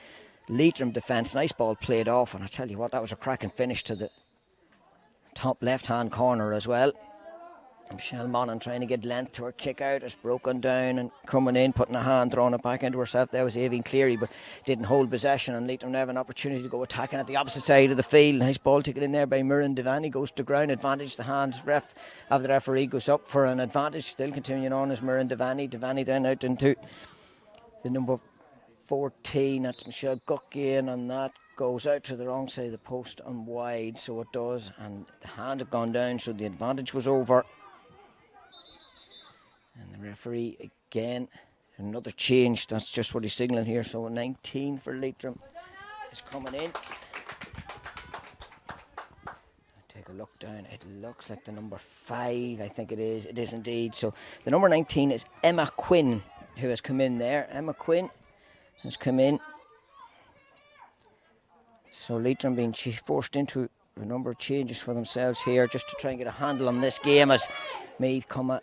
Speaker 2: Leitrim defence. Nice ball played off, and I tell you what, that was a cracking finish to the top left-hand corner as well. Michelle Monaghan trying to get length to her kick out. It's broken down and coming in, putting a hand, throwing it back into herself. There was Aoibhinn Cleary, but didn't hold possession, and Leitrim now have an opportunity to go attacking at the opposite side of the field. Nice ball taken in there by Muireann Devaney, goes to ground advantage. The hands of the referee goes up for an advantage. Still continuing on is Muireann Devaney. Devaney then out into the number 14, that's Michelle Gucky, and that goes out to the wrong side of the post and wide, so it does, and the hand had gone down, so the advantage was over. And the referee again, another change, that's just what he's signalling here. So 19 for Leitrim is coming in. Take a look down, it looks like the number 5, I think it is indeed. So the number 19 is Emma Quinn, who has come in there. Emma Quinn has come in. So Leitrim being forced into a number of changes for themselves here, just to try and get a handle on this game as Meath come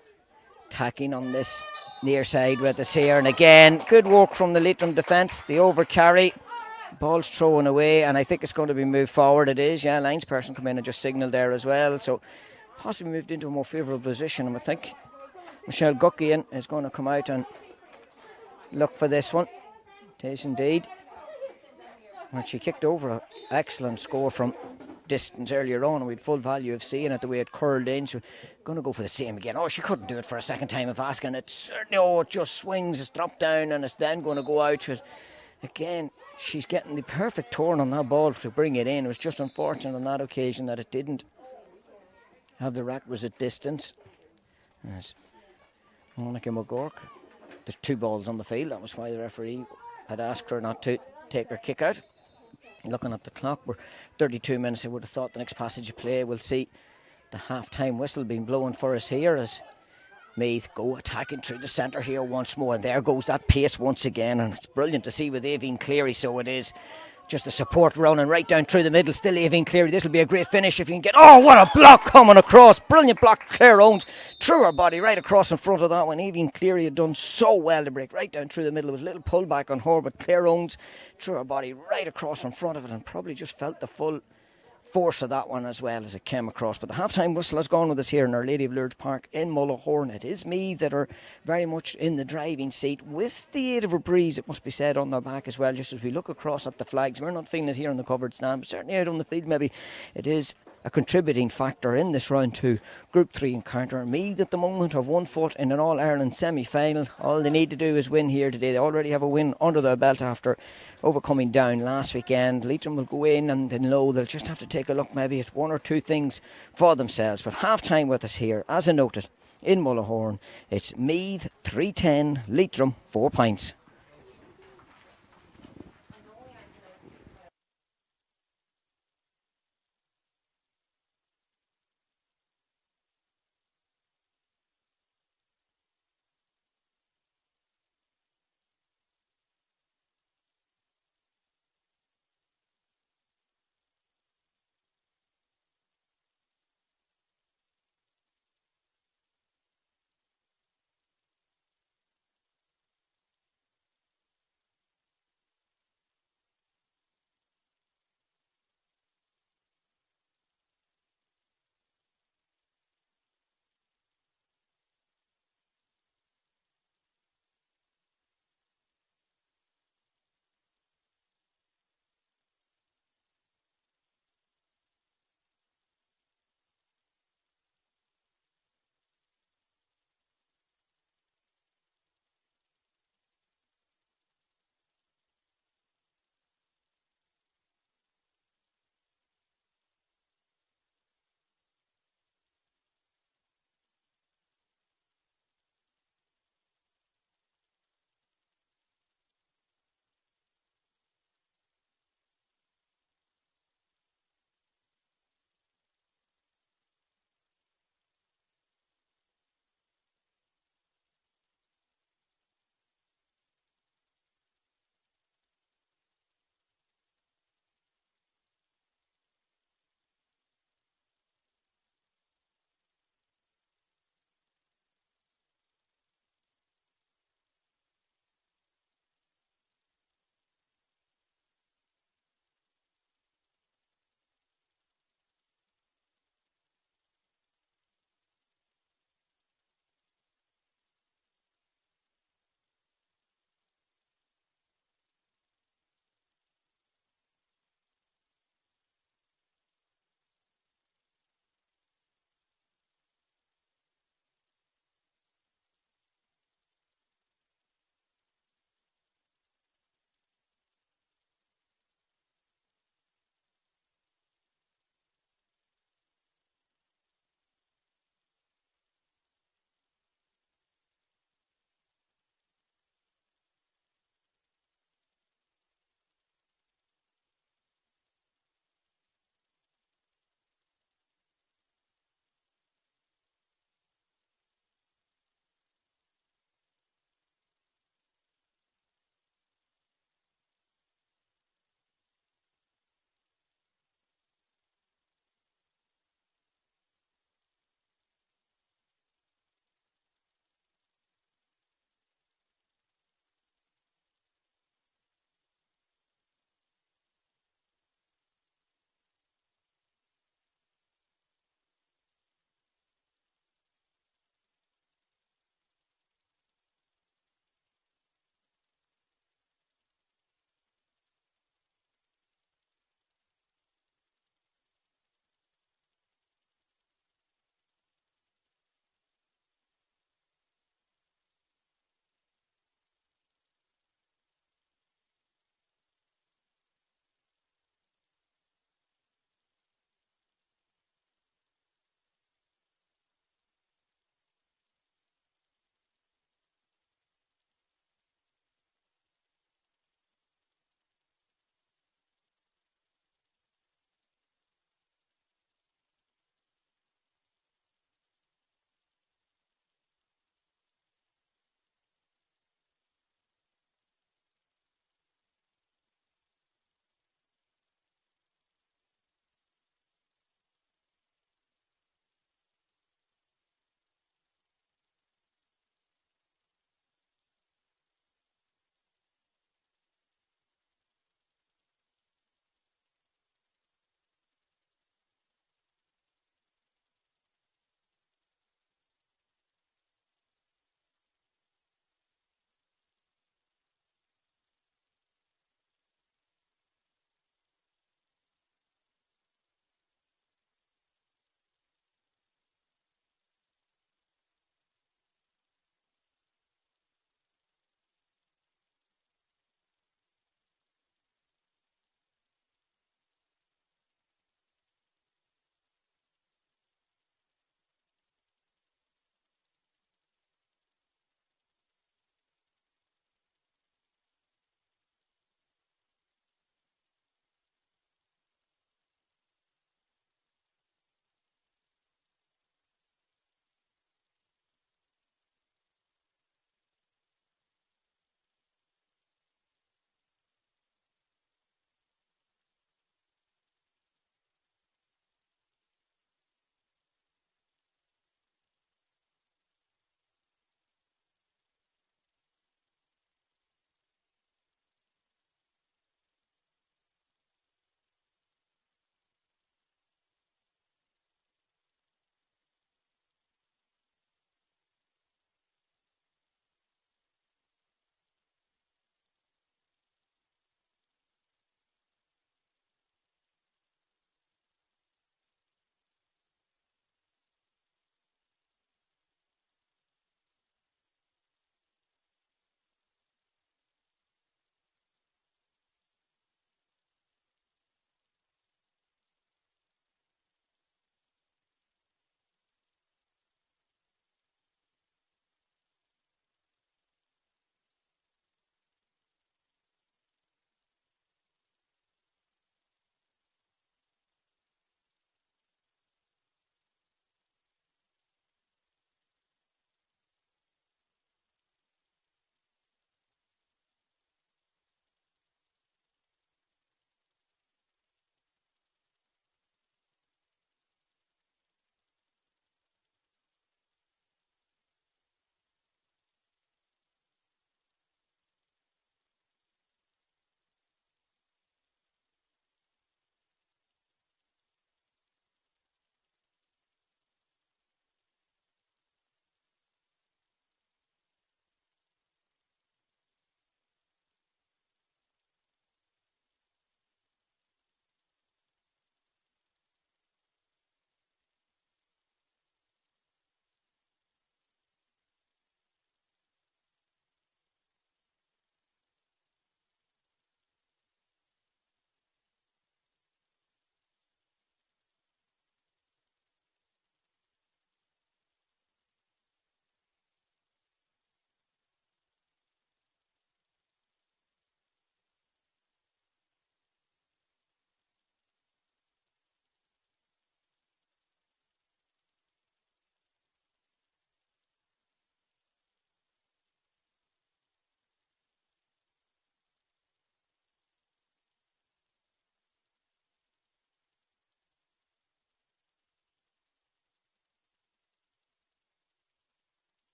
Speaker 2: attacking on this near side with us here. And again, good work from the Leitrim defence. The overcarry, ball's thrown away, and I think it's going to be moved forward. It is, yeah. Linesperson come in and just signalled there as well, so possibly moved into a more favourable position. And I think Michelle Gucky is going to come out and look for this one. It is indeed. When she kicked over an excellent score from distance earlier on, and we had full value of seeing it the way it curled in. So going to go for the same again. Oh, she couldn't do it for a second time of asking. It certainly, it just swings, it's dropped down, and it's then going to go out. Again, she's getting the perfect turn on that ball to bring it in. It was just unfortunate on that occasion that it didn't have the requisite distance. As Monica McGurk, there's 2 balls on the field. That was why the referee had asked her not to take her kick out. Looking at the clock, we're 32 minutes. I would have thought the next passage of play, we'll see the half-time whistle being blown for us here as Meath go attacking through the centre here once more. And there goes that pace once again, and it's brilliant to see with Aoibhinn Cleary. So it is just the support running right down through the middle. Still Aoibhinn Cleary. This will be a great finish if you can get... Oh, what a block coming across. Brilliant block. Claire Owens threw her body right across in front of that one. Aoibhinn Cleary had done so well to break right down through the middle. It was a little pullback on her, but Claire Owens threw her body right across in front of it and probably just felt the full force of that one as well as it came across. But the half-time whistle has gone with us here in Our Lady of Lourdes Park in Mullahoran. It is Meath that are very much in the driving seat, with the aid of a breeze, it must be said, on their back as well. Just as we look across at the flags, we're not feeling it here on the covered stand, but certainly out on the field maybe it is a contributing factor in this round 2 Group 3 encounter. Meath at the moment have 1 foot in an All-Ireland semi-final. All they need to do is win here today. They already have a win under their belt after overcoming Down last weekend. Leitrim will go in and then low. They'll just have to take a look maybe at 1 or 2 things for themselves. But half-time with us here, as I noted, in Mullahoran, it's Meath 3-10, Leitrim 4 pints.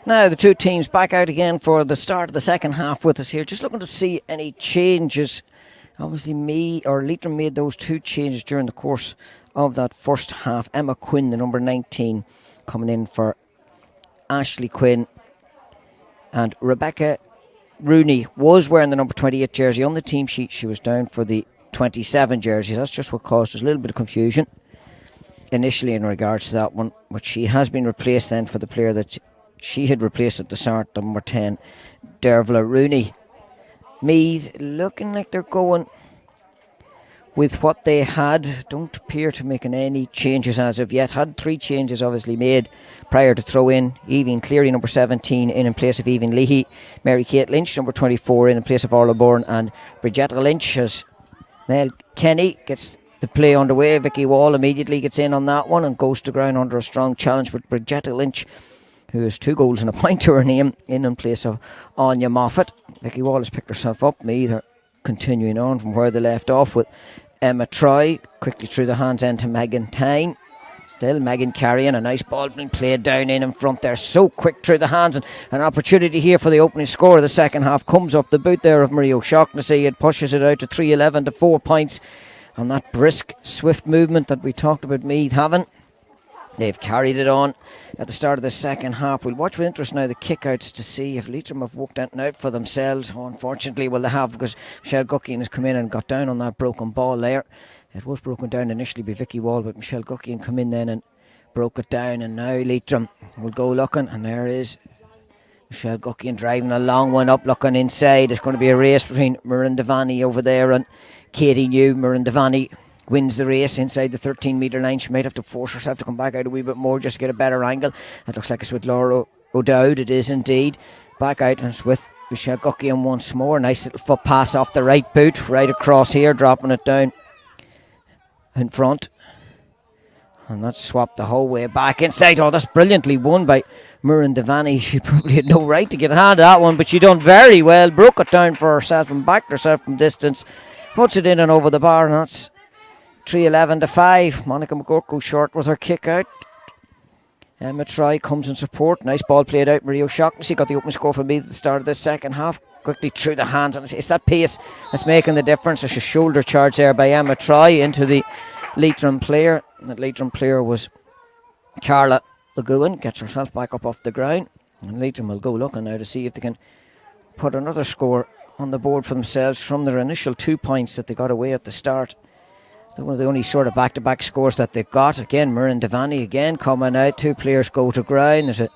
Speaker 2: Now the two teams back out again for the start of the second half with us here. Just looking to see any changes. Obviously Leitrim made those two changes during the course of that first half. Emma Quinn, the number 19, coming in for Ashley Quinn. And Rebecca Rooney was wearing the number 28 jersey. On the team sheet she was down for the 27 jersey. That's just what caused us a little bit of confusion initially in regards to that one. But she has been replaced then for the player that she had replaced at the start, number 10, Dervla Rooney. Meath looking like they're going with what they had. Don't appear to making any changes as of yet. Had 3 changes obviously made prior to throw in. Evie Cleary, number 17, in place of Evie Leahy. Mary Kate Lynch, number 24, in place of Orla Bourne. And Bridgetta Lynch, as Mel Kenny gets the play underway. Vicky Wall immediately gets in on that one and goes to ground under a strong challenge with Bridgetta Lynch, who has 2 goals and a point to her name, in place of Anya Moffat. Vicky Wall has picked herself up. Meath are continuing on from where they left off with Emma Troy. Quickly through the hands end to Megan Tyne. Still Megan carrying a nice ball being played down in front there. So quick through the hands, and an opportunity here for the opening score of the second half comes off the boot there of Marie O'Shaughnessy. It pushes it out to 3-11 to 4 points on that brisk, swift movement that we talked about Meath having. They've carried it on at the start of the second half. We'll watch with interest now the kickouts to see if Leitrim have worked anything out for themselves. Oh, unfortunately, well, they have, because Michelle Guckian has come in and got down on that broken ball there. It was broken down initially by Vicky Wall, but Michelle Guckian come in then and broke it down. And now Leitrim will go looking, and there is Michelle Guckian driving a long one up, looking inside. It's going to be a race between Miranda Vanny over there and Katie New. Miranda Vanny wins the race inside the 13 metre line. She might have to force herself to come back out a wee bit more just to get a better angle. It looks like it's with Laura O'Dowd. It is indeed. Back out, and it's with Michelle Guckian once more. Nice little foot pass off the right boot, right across here, dropping it down in front. And that's swapped the whole way back inside. Oh, that's brilliantly won by Miranda Vanny. She probably had no right to get a hand at that one, but she done very well. Broke it down for herself and backed herself from distance. Puts it in and over the bar, and that's 3-11 to 5. Monica McGurk goes short with her kick out. Emma Troy comes in support. Nice ball played out. Marie O'Shaughnessy got the open score for me at the start of the second half. Quickly through the hands, and it's that pace that's making the difference. There's a shoulder charge there by Emma Troy into the Leitrim player. That Leitrim player was Carla Lagoon. Gets herself back up off the ground, and Leitrim will go looking now to see if they can put another score on the board for themselves from their initial 2 points that they got away at the start. That was the only sort of back-to-back scores that they've got. Again, Miranda Vanny again coming out. 2 players go to ground. There's a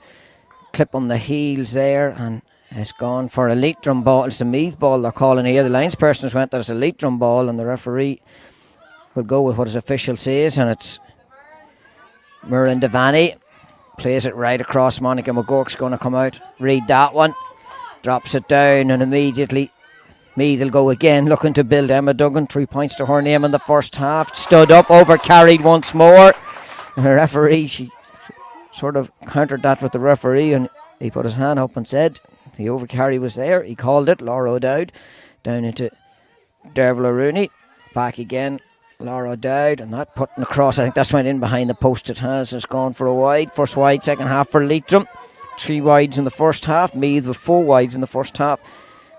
Speaker 2: clip on the heels there, and it's gone for a Leitrim ball. It's the Meath ball they're calling here. The linespersons went that it's a Leitrim ball, and the referee will go with what his official says, and it's Miranda Vanny. Plays it right across. Monica McGurk's going to come out. Read that one. Drops it down, and immediately Meath will go again, looking to build. Emma Duggan, 3 points to her name in the first half. Stood up, over carried once more. And the referee, she sort of countered that with the referee, and he put his hand up and said the overcarry was there. He called it. Laura O'Dowd down into Dervla Rooney. Back again, Laura O'Dowd, and that putting across. I think that's went in behind the post. It has. It's gone for a wide. First wide, second half for Leitrim. 3 wides in the first half. Meath with 4 wides in the first half.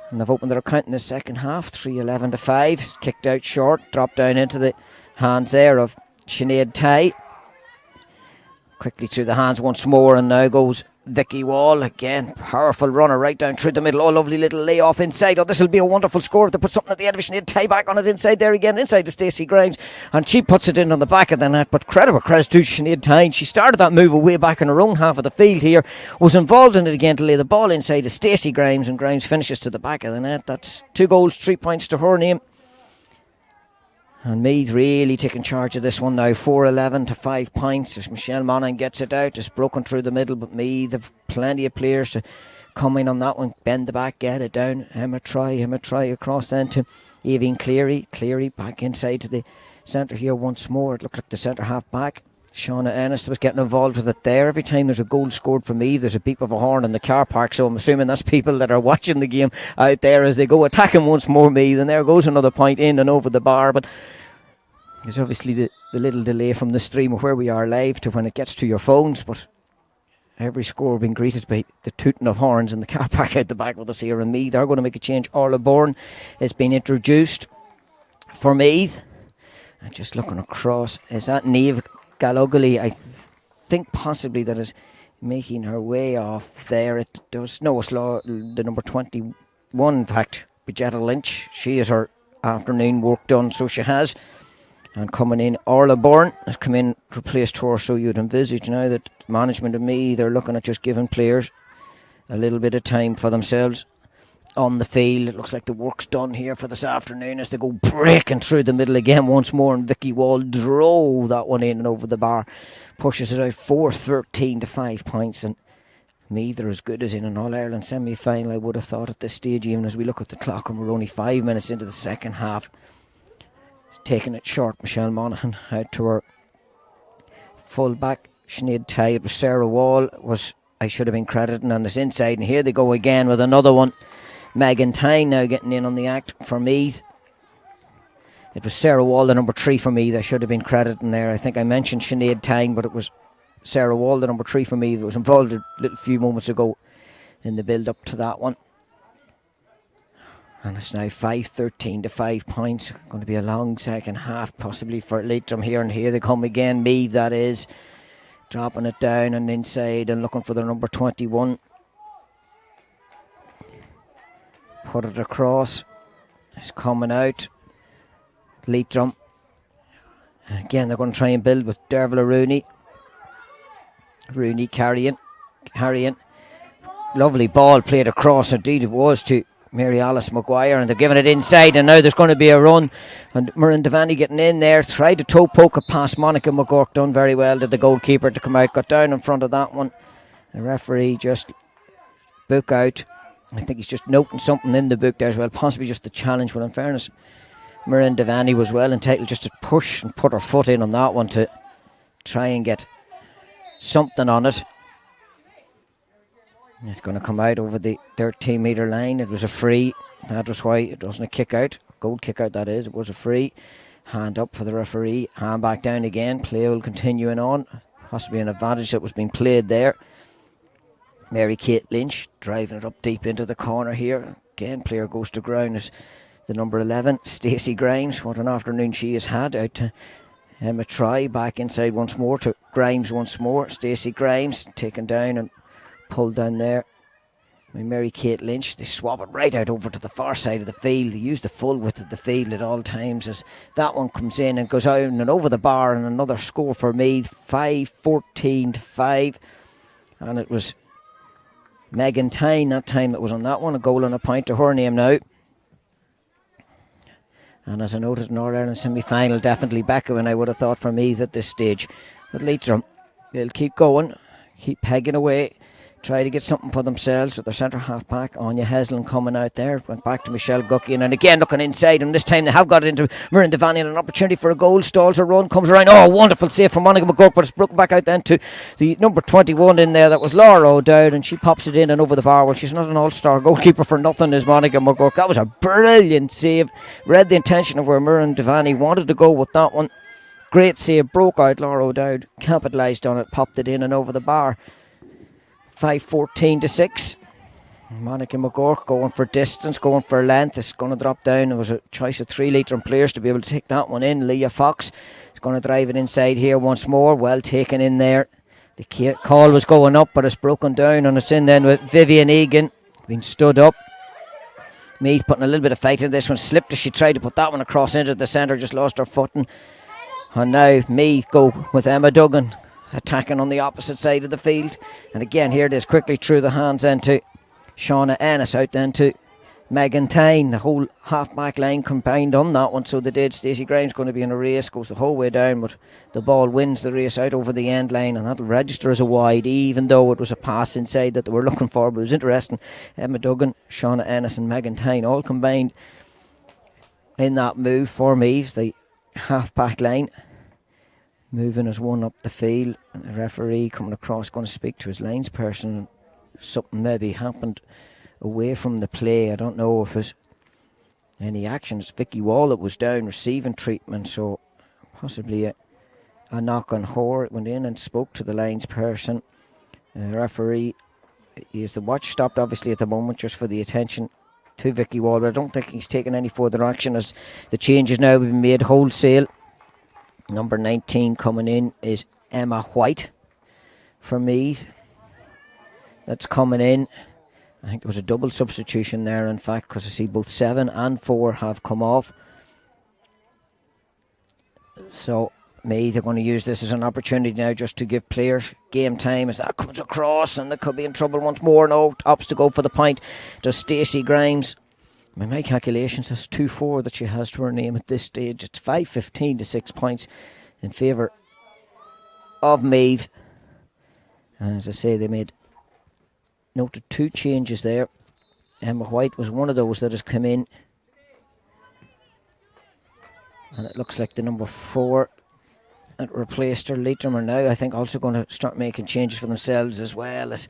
Speaker 2: And they've opened their account in the second half. 3-11 to 5. Kicked out short. Dropped down into the hands there of Sinead Ty. Quickly through the hands once more, and now goes Vicky Wall. Again, powerful runner right down through the middle. Oh, lovely little layoff inside. Oh, this will be a wonderful score if they put something at the end of it. Sinead Ty back on it inside there again. Inside to Stacey Grimes. And she puts it in on the back of the net. But credit to Sinead Ty. She started that move away back in her own half of the field here. Was involved in it again to lay the ball inside to Stacey Grimes. And Grimes finishes to the back of the net. That's 2 goals, 3 points to her name. And Meath really taking charge of this one now. 4-11 to 5 points. As Michelle Monaghan gets it out, it's broken through the middle, but Meath have plenty of players to come in on that one. Bend the back, get it down. Emma Troy across then to Evie Cleary. Cleary back inside to the centre here once more. It looked like the centre half back. Shauna Ennis was getting involved with it there. Every time there's a goal scored for Meath, there's a beep of a horn in the car park, so I'm assuming that's people that are watching the game out there as they go attacking once more Meath, and there goes another point in and over the bar. But there's obviously the little delay from the stream of where we are live to when it gets to your phones, but every score being greeted by the tooting of horns in the car park out the back with us here in Meath. They're going to make a change. Orla Bourne has been introduced for Meath. And just looking across, is that Niamh Gallogly? I think possibly that is making her way off there. It does no, it's the number 21, in fact, Bridgetta Lynch. She has her afternoon work done, so she has. And coming in, Orla Bourne has come in, replaced her, so you'd envisage now that management of Meath, they're looking at just giving players a little bit of time for themselves on the field. It looks like the work's done here for this afternoon as they go breaking through the middle again once more, and Vicky Wall drove that one in and over the bar, pushes it out 4-13 to 5 points, and Meath are as good as in an All-Ireland semi-final, I would have thought at this stage, even as we look at the clock and we're only 5 minutes into the second half. Taking it short, Michelle Monaghan out to her full back, Sinead Tighe. It was Sarah Wall, I should have been crediting on this inside, and here they go again with another one. Megan Tyne now getting in on the act for Meath. It was Sarah Wall, the number 3 for Meath. I should have been crediting there. I think I mentioned Sinead Tyne, but it was Sarah Wall, the number 3 for Meath, that was involved a little few moments ago in the build up to that one. And it's now 5-13 to 5 points. Going to be a long second half possibly for Leitrim here. And here they come again. Meath, that is. Dropping it down and inside and looking for the number 21. Put it across. It's coming out. Leitrim. Again, they're going to try and build with Dervla Rooney. Rooney carrying. Lovely ball played across. Indeed it was to Mary Alice Maguire, and they're giving it inside, and now there's going to be a run, and Muireann Devaney getting in there, tried to toe poke it past Monica McGurk, done very well, did the goalkeeper to come out, got down in front of that one. The referee just book out. I think he's just noting something in the book there as well, possibly just the challenge, but in fairness, Muireann Devaney was well entitled just to push and put her foot in on that one to try and get something on it. It's going to come out over the 13 metre line. It was a free. That was why it wasn't a kick out. Goal kick out, that is. It was a free. Hand up for the referee. Hand back down again. Play will continuing on. Possibly an advantage that was being played there. Mary Kate Lynch driving it up deep into the corner here. Again, player goes to ground as the number 11, Stacey Grimes. What an afternoon she has had. Out to Emma Try. Back inside once more to Grimes once more. Stacey Grimes taken down and pulled down there by Mary Kate Lynch. They swap it right out over to the far side of the field. They use the full width of the field at all times as that one comes in and goes out and over the bar, and another score for Meath, 5-14 to 5. And it was Megan Tyne that time that was on that one, a goal and a point to her name now. And as I noted in All-Ireland semi-final, definitely Becca, and I would have thought for Meath at this stage. But Leitrim, they'll keep going, keep pegging away, try to get something for themselves with their centre half back. Anya Heslin coming out there, went back to Michelle Guckian, and again looking inside, and this time they have got it into Muireann Devaney, and an opportunity for a goal. Stalls a run, comes around, oh wonderful save from Monica McGurk, but it's broken back out then to the number 21 in there, that was Laura O'Dowd, and she pops it in and over the bar. Well, she's not an all-star goalkeeper for nothing, is Monica McGurk. That was a brilliant save, read the intention of where Muireann Devaney wanted to go with that one. Great save, broke out. Laura O'Dowd capitalised on it, popped it in and over the bar. 5-14 to 6. Monica McGurk going for distance, going for length. It's going to drop down. There was a choice of 3 Leitrim players to be able to take that one in. Leah Fox is going to drive it inside here once more. Well taken in there. The call was going up, but it's broken down, and it's in then with Vivian Egan being stood up. Meath putting a little bit of fight in this one. Slipped as she tried to put that one across into the centre, just lost her footing. And now Meath go with Emma Duggan attacking on the opposite side of the field, and again here it is quickly through the hands into Shauna Ennis, out then to Megan Tyne. The whole half back line combined on that one, so they did. Stacey Grimes going to be in a race, goes the whole way down, but the ball wins the race out over the end line, and that'll register as a wide, even though it was a pass inside that they were looking for. But it was interesting, Emma Duggan, Shauna Ennis and Megan Tyne all combined in that move for Meath. The half back line moving as one up the field, and the referee coming across going to speak to his lines person. Something maybe happened away from the play. I don't know if there's any action. It's Vicky Wall that was down receiving treatment, so possibly a knock on her. Went in and spoke to the lines person. The referee is the watch stopped obviously at the moment just for the attention to Vicky Wall, but I don't think he's taken any further action as the change has now been made wholesale. Number 19 coming in is Emma White for Meath. That's coming in. I think there was a double substitution there, in fact, because I see both 7 and 4 have come off. So Meath are going to use this as an opportunity now just to give players game time as that comes across, and they could be in trouble once more. No, opts to go for the point. Does Stacey Grimes. By my calculations, that's 2-4 that she has to her name at this stage. It's 5-15 to 6 points in favour of Meath. And as I say, they made noted 2 changes there. Emma White was one of those that has come in. And it looks like the number 4 that replaced her. Leitrim are now, I think, also going to start making changes for themselves as well as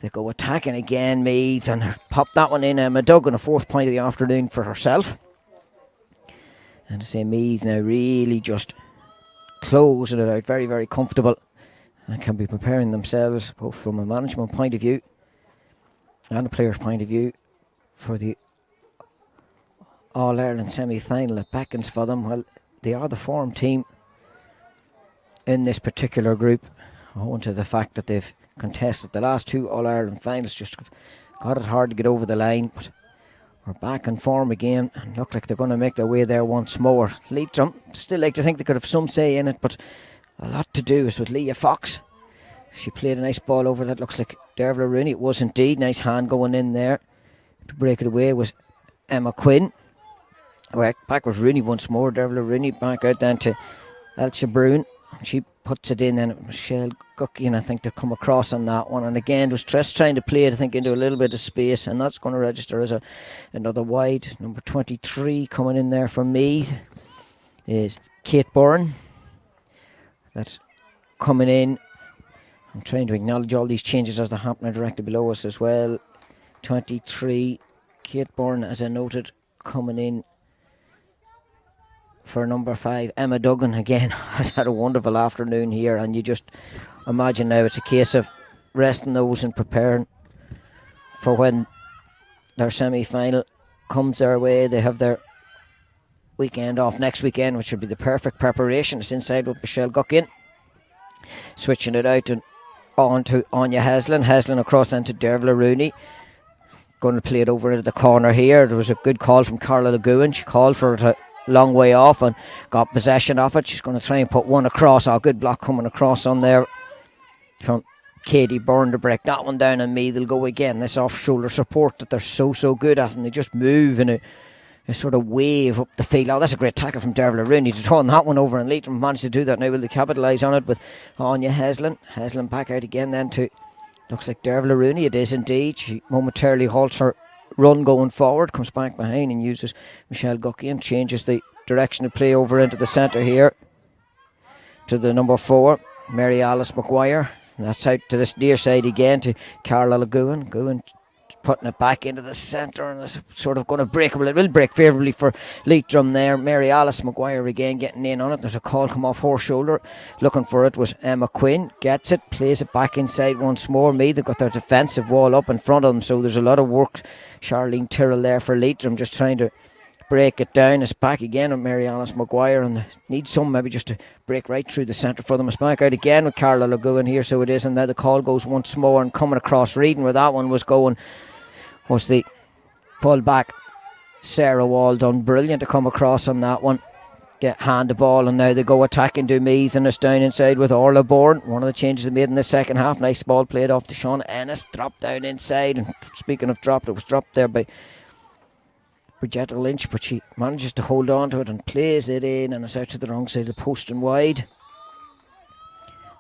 Speaker 2: they go attacking again, Meath, and pop that one in. Emma Duggan, a 4th point of the afternoon for herself. And to say Meath now really just closing it out, very, very comfortable, and can be preparing themselves both from a management point of view and a player's point of view for the All-Ireland semi-final. It beckons for them. Well, they are the form team in this particular group, owing to the fact that they've contested the last 2 All-Ireland finals. Just got it hard to get over the line, but we're back in form again and look like they're going to make their way there once more. Leitrim still like to think they could have some say in it, but a lot to do is with Leah Fox. She played a nice ball over that. Looks like Dervla Rooney. It was indeed. Nice hand going in there to break it away was Emma Quinn. Back with Rooney once more. Dervla Rooney back out then to Elsa Brune. She puts it in, then Michelle Guckian, I think, to come across on that one. And again, it was Tress trying to play it, I think, into a little bit of space, and that's going to register as another wide. Number 23 coming in there for Meath is Kate Byrne. That's coming in. I'm trying to acknowledge all these changes as they're happening directly below us as well. 23, Kate Byrne, as I noted, coming in for number 5. Emma Duggan again has had a wonderful afternoon here, and you just imagine now it's a case of resting those and preparing for when their semi-final comes their way. They have their weekend off next weekend, which will be the perfect preparation. It's inside with Michelle Guckian, switching it out and on to Anya Heslin. Heslin across then to Dervla Rooney, going to play it over into the corner here. There was a good call from Carla Lagoon. She called for it a long way off and got possession of it. She's going to try and put one across. Oh, good block coming across on there from Katie Byrne to break that one down, and Meath will go again. This off-shoulder support that they're so good at, and they just move in a sort of wave up the field. Oh, that's a great tackle from Dervla Rooney to turn that one over, and Leitrim managed to do that. Now will they capitalise on it with Anya Heslin. Heslin back out again then to, looks like Dervla Rooney. It is indeed. She momentarily halts her run going forward, comes back behind and uses Michelle Guckian and changes the direction of play over into the centre here to the number 4, Mary Alice McGuire. And that's out to this near side again to Carla Lagoon. Goon putting it back into the centre, and it's sort of going to break. Well, it will break favourably for Leitrim there. Mary Alice McGuire again getting in on it. There's a call come off her shoulder. Looking for it was Emma Quinn. Gets it, plays it back inside once more. Meath have got their defensive wall up in front of them, so there's a lot of work. Charlene Tyrrell there for Leitrim, just trying to break it down. It's back again with Mary Alice McGuire, and needs some maybe just to break right through the centre for them. It's back out again with Carla Lagoon here, so it is, and now the call goes once more, and coming across reading where that one was going was the pull back Sarah Wall. Done brilliant to come across on that one, get hand the ball, and now they go attacking to Meath, and it's down inside with Orla Bourne. One of the changes they made in the second half. Nice ball played off to Sean Ennis, dropped down inside, and speaking of dropped, it was dropped there by Bridgetta Lynch, but she manages to hold on to it and plays it in, and it's out to the wrong side of the post and wide.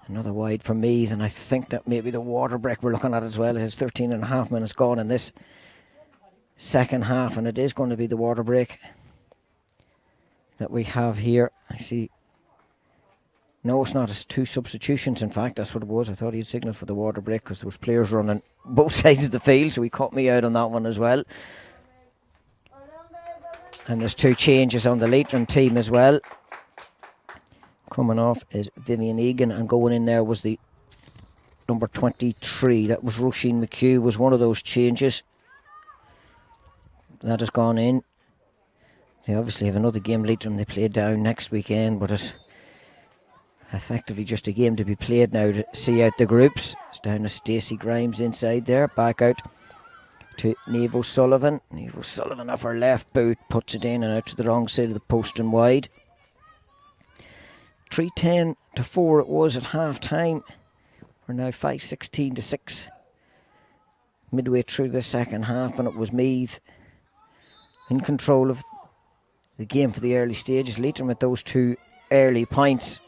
Speaker 2: Another wide for Meath, and I think that maybe the water break we're looking at as well, as it's 13 and a half minutes gone in this second half, and it is going to be the water break that we have here. I see. No, it's not. It's 2 substitutions, in fact. That's what it was. I thought he'd signalled for the water break because there was players running both sides of the field, so he caught me out on that one as well. And there's 2 changes on the Leitrim team as well. Coming off is Vivian Egan, and going in there was the number 23. That was Roisin McHugh, was one of those changes. That has gone in. They obviously have another game, Leitrim they play down next weekend, but it's effectively just a game to be played now to see out the groups. It's down to Stacey Grimes inside there, back out to Niamh O'Sullivan. Niamh O'Sullivan off her left boot, puts it in and out to the wrong side of the post and wide. 3-10 to 4 it was at half time. We're now 5-16 to 6 midway through the second half, and it was Meath in control of the game for the early stages. Leitrim with those 2 early points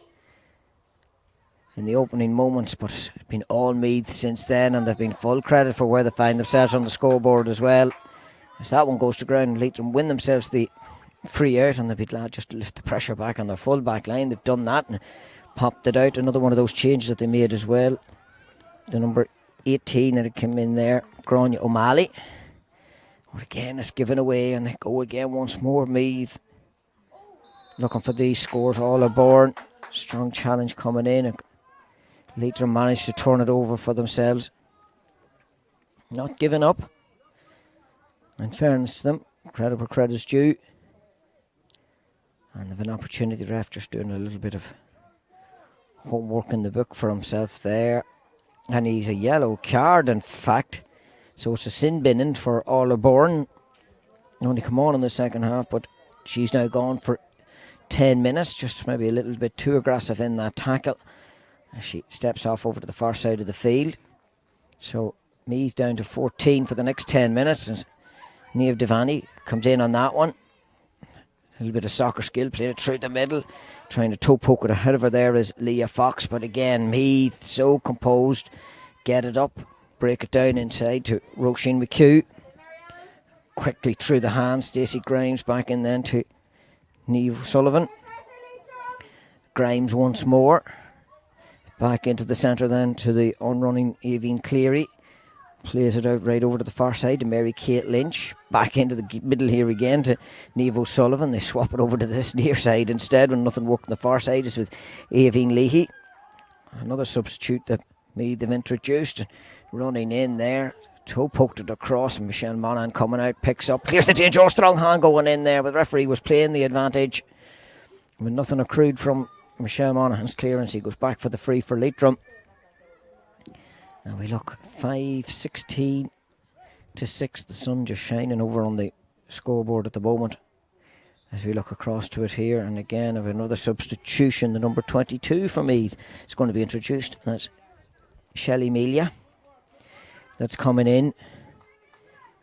Speaker 2: in the opening moments, but it's been all Meath since then, and they've been full credit for where they find themselves on the scoreboard as well. As that one goes to ground, Leitrim win themselves the free out, and they'll be glad just to lift the pressure back on their full back line. They've done that and popped it out. Another one of those changes that they made as well. The number 18 that had come in there, Grania O'Malley. But again, it's given away, and they go again once more. Meath looking for these scores all aboard. Strong challenge coming in, and Leitrim managed to turn it over for themselves. Not giving up. In fairness to them, credit where credit's due. And they've an opportunity, the ref just doing a little bit of homework in the book for himself there. And he's a yellow card, in fact. So it's a sin binning for Orla Bourne. Only come on in the second half, but she's now gone for 10 minutes. Just maybe a little bit too aggressive in that tackle. As she steps off over to the far side of the field. So Meath down to 14 for the next 10 minutes. And Niamh Devaney comes in on that one. A little bit of soccer skill, played it through the middle. Trying to toe poke it ahead of her there is Leah Fox. But again, Meath so composed. Get it up. Break it down inside to Roisin McHugh. Quickly through the hands. Stacey Grimes back in then to Niamh O'Sullivan. Grimes once more. Back into the centre then to the on-running Aoibhinn Cleary. Plays it out right over to the far side to Mary Kate Lynch. Back into the middle here again to Niamh O'Sullivan. They swap it over to this near side instead when nothing worked on the far side. Is with Aoibhinn Leahy. Another substitute that Meath have introduced. Running in there. Toe poked it across, and Michelle Monaghan coming out. Picks up. Clears the danger. Strong hand going in there. But the referee was playing the advantage. With nothing accrued from Michelle Monaghan's clearance, he goes back for the free for Leitrim. Now we look 5-16 to 6. The sun just shining over on the scoreboard at the moment as we look across to it here. And again, of another substitution, the number 22 for Meath is going to be introduced. That's Shelley Melia. That's coming in.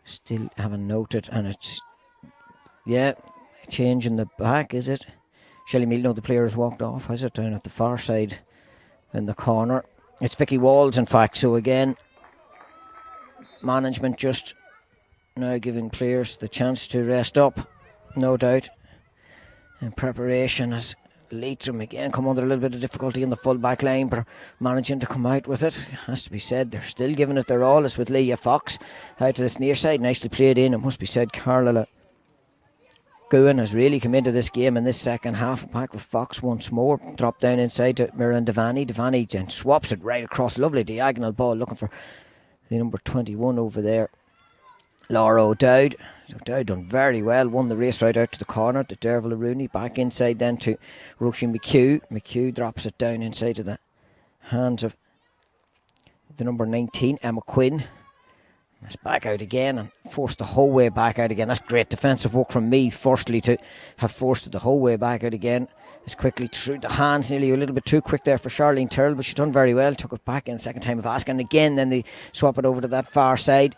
Speaker 2: Still haven't noted, and it's change in the back, is it? Shelley Mealy, no, the player has walked off, has it? Down at the far side in the corner. It's Vicky Walls, in fact. So again, management just now giving players the chance to rest up, no doubt, in preparation as Leitrim again come under a little bit of difficulty in the full back line, but managing to come out with it. Has to be said, they're still giving it their all. It's with Leah Fox out to this near side, nicely played in. It must be said, Carla Gowan has really come into this game in this second half. Back with Fox once more. Drop down inside to Mirren Devaney. Devaney then swaps it right across. Lovely diagonal ball, looking for the number 21 over there, Laura O'Dowd. O'Dowd done very well. Won the race right out to the corner to Derval Rooney. Back inside then to Roisin McHugh. McHugh drops it down inside to the hands of the number 19, Emma Quinn. It's back out again and forced the whole way back out again. That's great defensive work from Meath, firstly, to have forced it the whole way back out again. It's quickly through the hands, nearly a little bit too quick there for Charlene Terrell, but she's done very well. Took it back in second time of asking. And again, then they swap it over to that far side.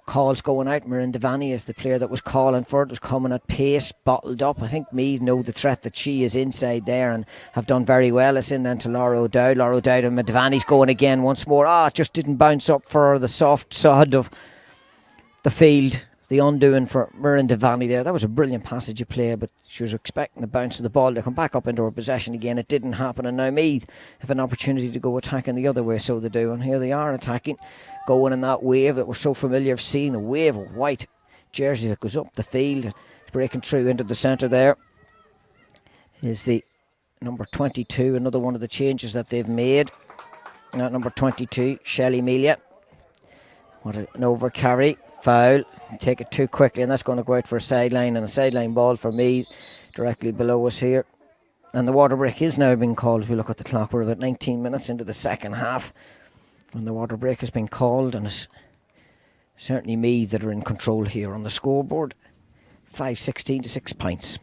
Speaker 2: Calls going out. Mirren Devaney is the player that was calling for it, was coming at pace, bottled up. I think Meath know the threat that she is inside there and have done very well. It's in then to Laura O'Dowd. Laura O'Dowd and Devaney's going again once more. It just didn't bounce up for the soft sod of the field. The undoing for Mirren Devaney there. That was a brilliant passage of play, but she was expecting the bounce of the ball to come back up into her possession again. It didn't happen, and now Meath have an opportunity to go attacking the other way, so they do. And here they are attacking, going in that wave that we're so familiar of seeing, a wave of white jersey that goes up the field, breaking through into the centre there is the number 22, another one of the changes that they've made. At number 22, Shelley Melia. What an over carry. Foul. Take it too quickly, and that's going to go out for a sideline, and a sideline ball for me directly below us here. And the water break is now being called. As we look at the clock, we're about 19 minutes into the second half when the water break has been called, and it's certainly me that are in control here on the scoreboard. 5-16 to 6 points.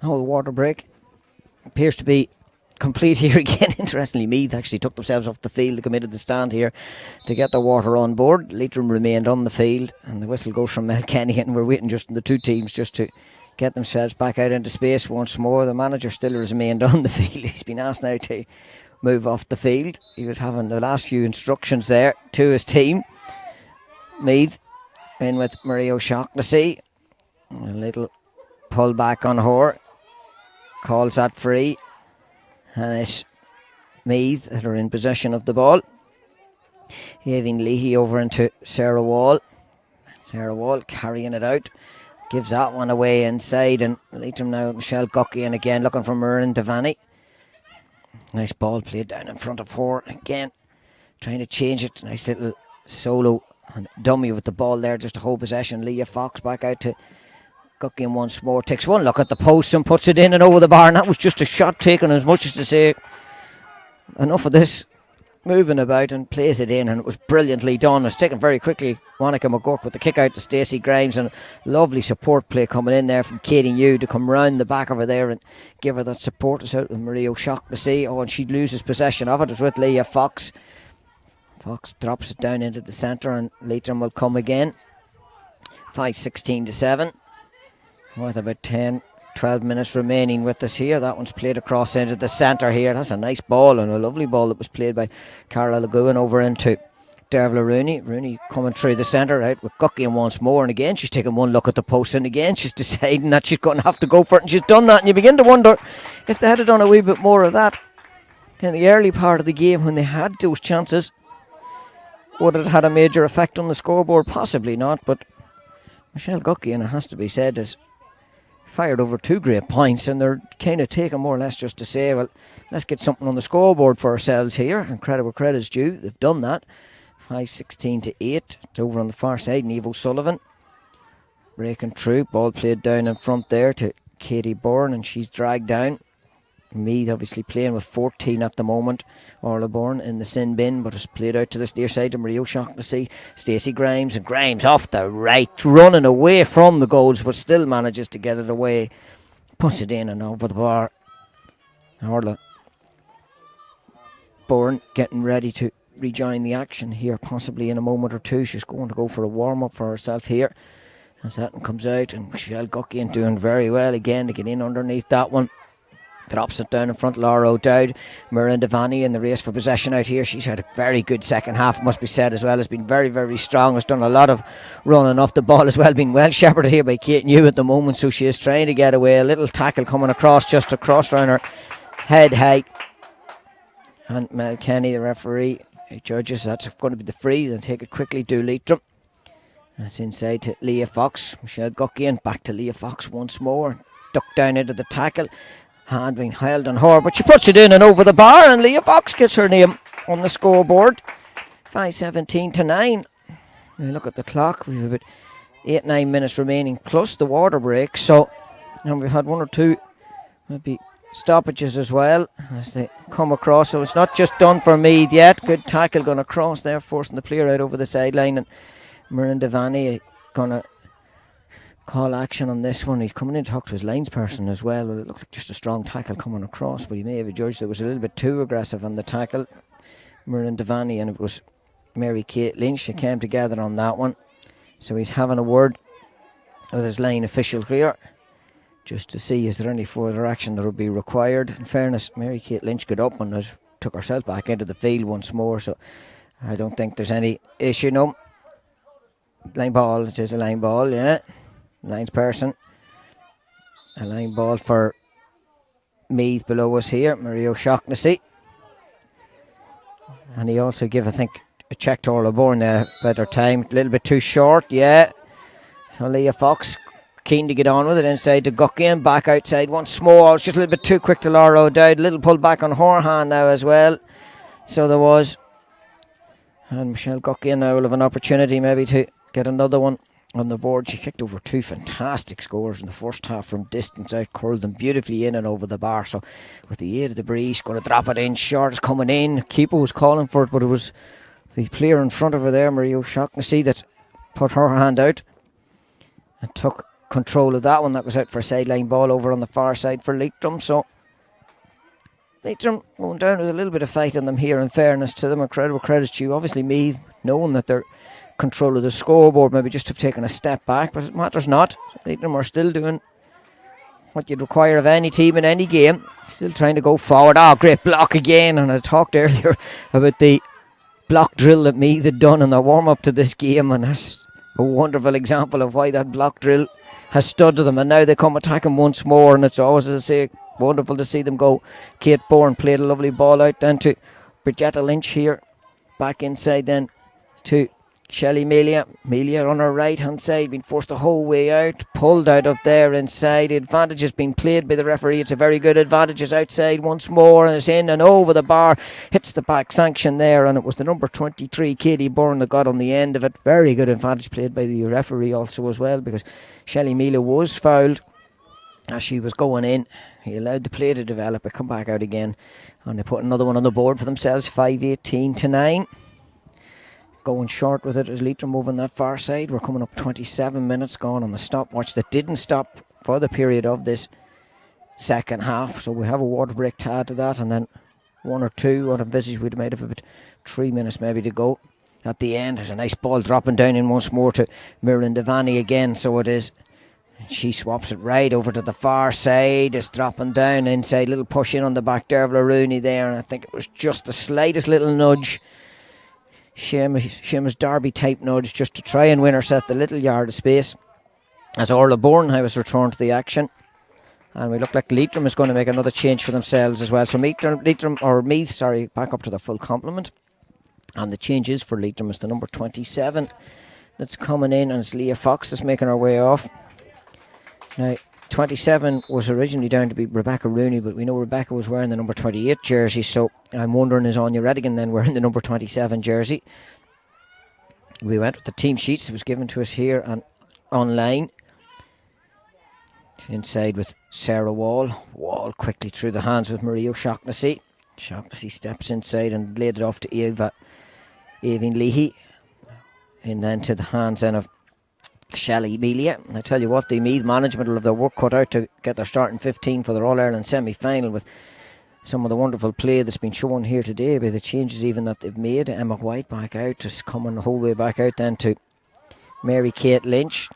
Speaker 2: Oh, the water break appears to be complete here again. Interestingly, Meath actually took themselves off the field. They committed the stand here to get the water on board. Leitrim remained on the field, and the whistle goes from Mel Kenny, and we're waiting just in the two teams just to get themselves back out into space once more. The manager still remained on the field. He's been asked now to move off the field. He was having the last few instructions there to his team. Meath in with Marie O'Shaughnessy. A little pull back on her. Calls that free. And it's Meath that are in possession of the ball. Having Leahy over into Sarah Wall. Sarah Wall carrying it out. Gives that one away inside. And Leitrim now, Michelle Guckian again looking for Murren Devaney. Nice ball played down in front of her. Again, trying to change it. Nice little solo and dummy with the ball there just to hold possession. Leah Fox back out to Guckian once more, takes one look at the post and puts it in and over the bar, and that was just a shot taken, as much as to say enough of this moving about, and plays it in, and it was brilliantly done. It's taken very quickly. Monica McGurk with the kick out to Stacey Grimes, and lovely support play coming in there from Katie New to come round the back of her there and give her that support. It's out with Marie O'Shaughnessy. Oh, and she loses possession of it. It's with Leah Fox. Fox drops it down into the centre, and Leitrim will come again. 5-16 to 7. With about 10-12 minutes remaining with us here. That one's played across into the centre here. That's a nice ball, and a lovely ball that was played by Carla Lagoon over into Dervla Rooney. Rooney coming through the centre out with Guckian once more, and again she's taking one look at the post, and again she's deciding that she's going to have to go for it, and she's done that. And you begin to wonder if they had done a wee bit more of that in the early part of the game when they had those chances, would it have had a major effect on the scoreboard? Possibly not, but Michelle Guckian, it has to be said, has fired over 2 great points, and they're kind of taking more or less just to say, well, let's get something on the scoreboard for ourselves here, and credit where credit's due. They've done that. 5-16 to 8. It's over on the far side. Niamh O'Sullivan breaking through. Ball played down in front there to Katie Bourne, and she's dragged down. Meath obviously playing with 14 at the moment. Orla Bourne in the sin bin, but it's played out to this near side to Marie O'Shaughnessy. Stacey Grimes, and Grimes off the right, running away from the goals, but still manages to get it away. Puts it in and over the bar. Orla Bourne getting ready to rejoin the action here, possibly in a moment or two. She's going to go for a warm-up for herself here as that one comes out, and Michelle Guckian doing very well again to get in underneath that one. Drops it down in front. Laura O'Dowd, Murren Devaney in the race for possession out here. She's had a very good second half, must be said as well. Has been very, very strong. Has done a lot of running off the ball as well. Been well shepherded here by Kate New at the moment, so she is trying to get away. A little tackle coming across, just across round her head height. And Mel Kenny, the referee, judges that's going to be the free. They'll take it quickly to Leitrim. That's inside to Leah Fox. Michelle Guckian back to Leah Fox once more. Ducked down into the tackle. Hand being held on her, but she puts it in and over the bar, and Leah Fox gets her name on the scoreboard. 5:17 to 9. Now look at the clock. We've about 8-9 minutes remaining plus the water break. So, and we've had one or two maybe stoppages as well as they come across. So it's not just done for Meath yet. Good tackle going across there, forcing the player out over the sideline, and Murin Devaney going to call action on this one. He's coming in to talk to his lines person as well. It looked like just a strong tackle coming across, but he may have judged it was a little bit too aggressive on the tackle. Murin Devaney, and it was Mary Kate Lynch that came together on that one. So he's having a word with his line official here just to see is there any further action that would be required. In fairness, Mary Kate Lynch got up and took herself back into the field once more, so I don't think there's any issue. No. Line ball, it is a line ball, yeah. Lines person. A line ball for Meath below us here, Marie O'Shaughnessy. And he also gave, I think, a check to Orla Bourne there, better time, a little bit too short, yeah. So Leah Fox keen to get on with it inside to Guckian, back outside once more. It's just a little bit too quick to Laura O'Dowd, a little pull back on her hand now as well. So there was. And Michelle Guckian now will have an opportunity maybe to get another one on the board. She kicked over two fantastic scores in the first half from distance out, curled them beautifully in and over the bar. So with the aid of the breeze, going to drop it in short, it's coming in. Keeper was calling for it, but it was the player in front of her there, Marie O'Shaughnessy, that put her hand out and took control of that one. That was out for a sideline ball over on the far side for Leitrim. So Leitrim going down with a little bit of fight in them here, in fairness to them. Incredible credit to you. Obviously Meath, knowing that they're control of the scoreboard, maybe just have taken a step back, but it matters not. Leitrim are still doing what you'd require of any team in any game. Still trying to go forward. Great block again. And I talked earlier about the block drill that Meath had done in the warm-up to this game, and that's a wonderful example of why that block drill has stood to them. And now they come attacking once more, and it's always, as I say, wonderful to see them go. Kate Bourne played a lovely ball out then to Bridgetta Lynch here, back inside then to Shelley Melia on her right hand side, being forced the whole way out, pulled out of there inside. The advantage has been played by the referee. It's a very good advantage. It's outside once more, and it's in and over the bar, hits the back sanction there, and it was the number 23 Katie Bourne that got on the end of it. Very good advantage played by the referee also as well, because Shelley Melia was fouled as she was going in. He allowed the play to develop, it come back out again, and they put another one on the board for themselves. 5:18 to 9. Going short with it as Leitrim moving that far side. We're coming up 27 minutes gone on the stopwatch that didn't stop for the period of this second half. So we have a water break to add to that, and then one or two. I'd envisage we'd have made about 3 minutes maybe to go. At the end, there's a nice ball dropping down in once more to Murin Devaney again. So it is. She swaps it right over to the far side. It's dropping down inside. Little push in on the back there of Rooney there, and I think it was just the slightest little nudge. Seamus Derby type nudge just to try and win herself the little yard of space as Orla Bourne has returned to the action, and we look like Leitrim is going to make another change for themselves as well. So Meath, back up to their full complement, and the change is for Leitrim is the number 27 that's coming in, and it's Leah Fox that's making her way off. Now 27 was originally down to be Rebecca Rooney, but we know Rebecca was wearing the number 28 jersey, so I'm wondering is Anya Redigan then wearing the number 27 jersey. We went with the team sheets that was given to us here and online. Inside with Sarah Wall quickly through the hands with Marie O'Shaughnessy. Shaughnessy steps inside and laid it off to Aoibhinn Leahy, and then to the hands then of Shelley Melia. I tell you what, the Meath management will have their work cut out to get their starting 15 for their All-Ireland semi-final, with some of the wonderful play that's been shown here today by the changes even that they've made. Emma White back out, just coming the whole way back out then to Mary Kate Lynch.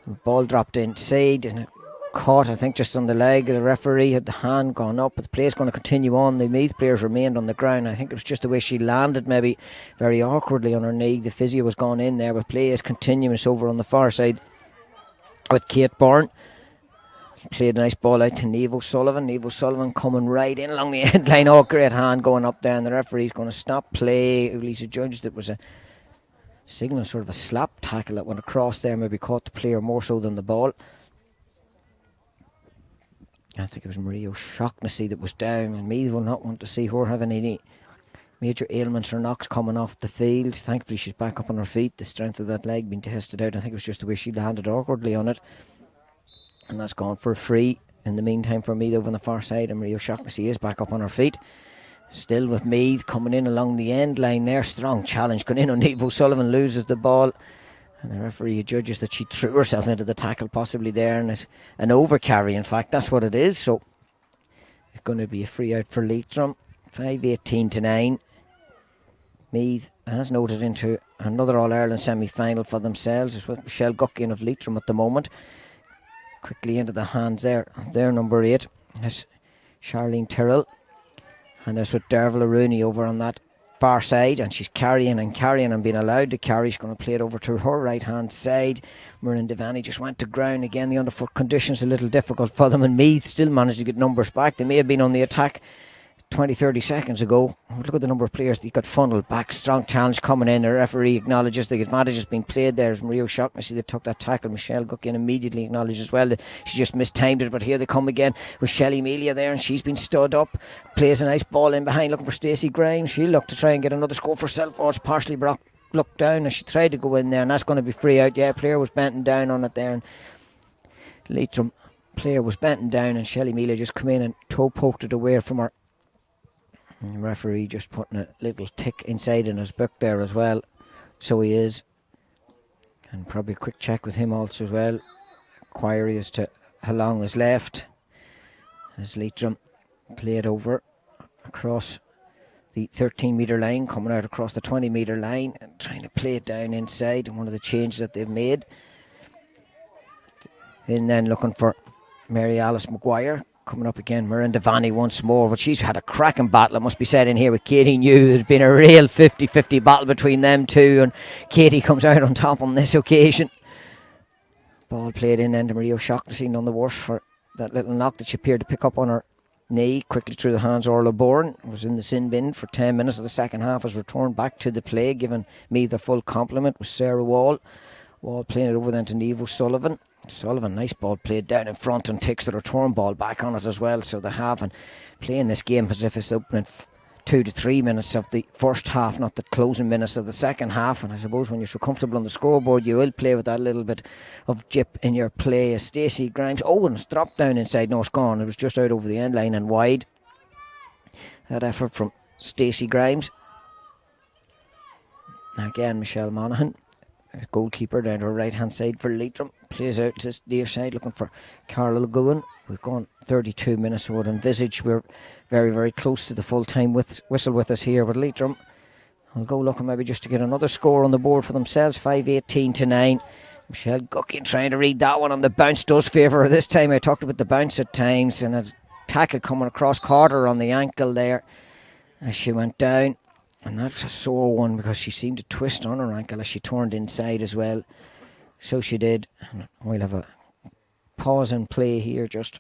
Speaker 2: The ball dropped inside and it caught, I think, just on the leg. The referee had the hand gone up, but the play is going to continue on. The Meath players remained on the ground. I think it was just the way she landed, maybe very awkwardly on her knee. The physio was gone in there, but play is continuous over on the far side with Kate Bourne. Played a nice ball out to Niamh O'Sullivan. Niamh O'Sullivan coming right in along the end line. Great hand going up there, and the referee's going to stop play. Lisa judged it was a Signalling sort of a slap tackle that went across there, maybe caught the player more so than the ball. I think it was Marie O'Shaughnessy that was down, and Meath will not want to see her having any major ailments or knocks coming off the field. Thankfully she's back up on her feet, the strength of that leg being tested out. I think it was just the way she landed awkwardly on it, and that's gone for a free in the meantime for Meath over on the far side, and Marie O'Shaughnessy is back up on her feet. Still with Meath coming in along the end line there. Strong challenge going in on Niamh O'Sullivan, loses the ball, and the referee judges that she threw herself into the tackle possibly there, and it's an overcarry, in fact that's what it is. So it's going to be a free out for Leitrim. 5-18-9. Meath has noted into another All-Ireland semi-final for themselves. It's with Michelle Guckian of Leitrim at the moment. Quickly into the hands there of their number 8. That's Charlene Tyrrell. And there's with Derval Rooney over on that far side, and she's carrying and being allowed to carry. She's going to play it over to her right hand side. Muireann Devaney just went to ground again. The underfoot conditions a little difficult for them, and Meath still managed to get numbers back. They may have been on the attack 20-30 seconds ago. Look at the number of players that got funneled back. Strong challenge coming in. The referee acknowledges the advantage has been played there. As Marie O'Shaughnessy that took that tackle. Michelle Guckian immediately acknowledged as well that she just mistimed it, but here they come again with Shelley Melia there, and she's been stood up. Plays a nice ball in behind looking for Stacey Grimes. She'll look to try and get another score for herself, or it's partially looked down as she tried to go in there, and that's going to be free out. Yeah, player was bending down on it there, and Leitrim player was bending down, and Shelley Melia just come in and toe poked it away from her. And the referee just putting a little tick inside in his book there as well. So he is. And probably a quick check with him also as well. Inquiry as to how long is left. As Leitrim played over across the 13-metre line, coming out across the 20-metre line and trying to play it down inside. And one of the changes that they've made. And then looking for Mary Alice Maguire. Coming up again, Muireann Devaney once more, but she's had a cracking battle, it must be said, in here with Katie New. There's been a real 50-50 battle between them two, and Katie comes out on top on this occasion. Ball played in to Marie O'Shaughnessy, none the worse for that little knock that she appeared to pick up on her knee. Quickly through the hands of Orla Bourne, was in the sin bin for 10 minutes of the second half, has returned back to the play, giving me the full complement with Sarah Wall. Wall playing it over then to Niamh O'Sullivan. Sullivan, nice ball played down in front, and takes the return ball back on it as well. So they have, and playing this game as if it's the opening 2 to 3 minutes of the first half, not the closing minutes of the second half. And I suppose when you're so comfortable on the scoreboard, you will play with that little bit of jip in your play. As Stacey Grimes, and it's dropped down inside. No, it's gone. It was just out over the end line and wide. That effort from Stacey Grimes. Again, Michelle Monaghan, goalkeeper down to her right hand side for Leitrim, plays out to the near side looking for Carla Gowan. We've gone 32 minutes, so I would envisage we're very, very close to the full time whistle with us here. But Leitrim will go looking maybe just to get another score on the board for themselves. 5-18-9. Michelle Guckian trying to read that one, and the bounce does favour her this time. I talked about the bounce at times, and a tackle coming across Carter on the ankle there as she went down. And that's a sore one because she seemed to twist on her ankle as she turned inside as well. So she did. And we'll have a pause and play here just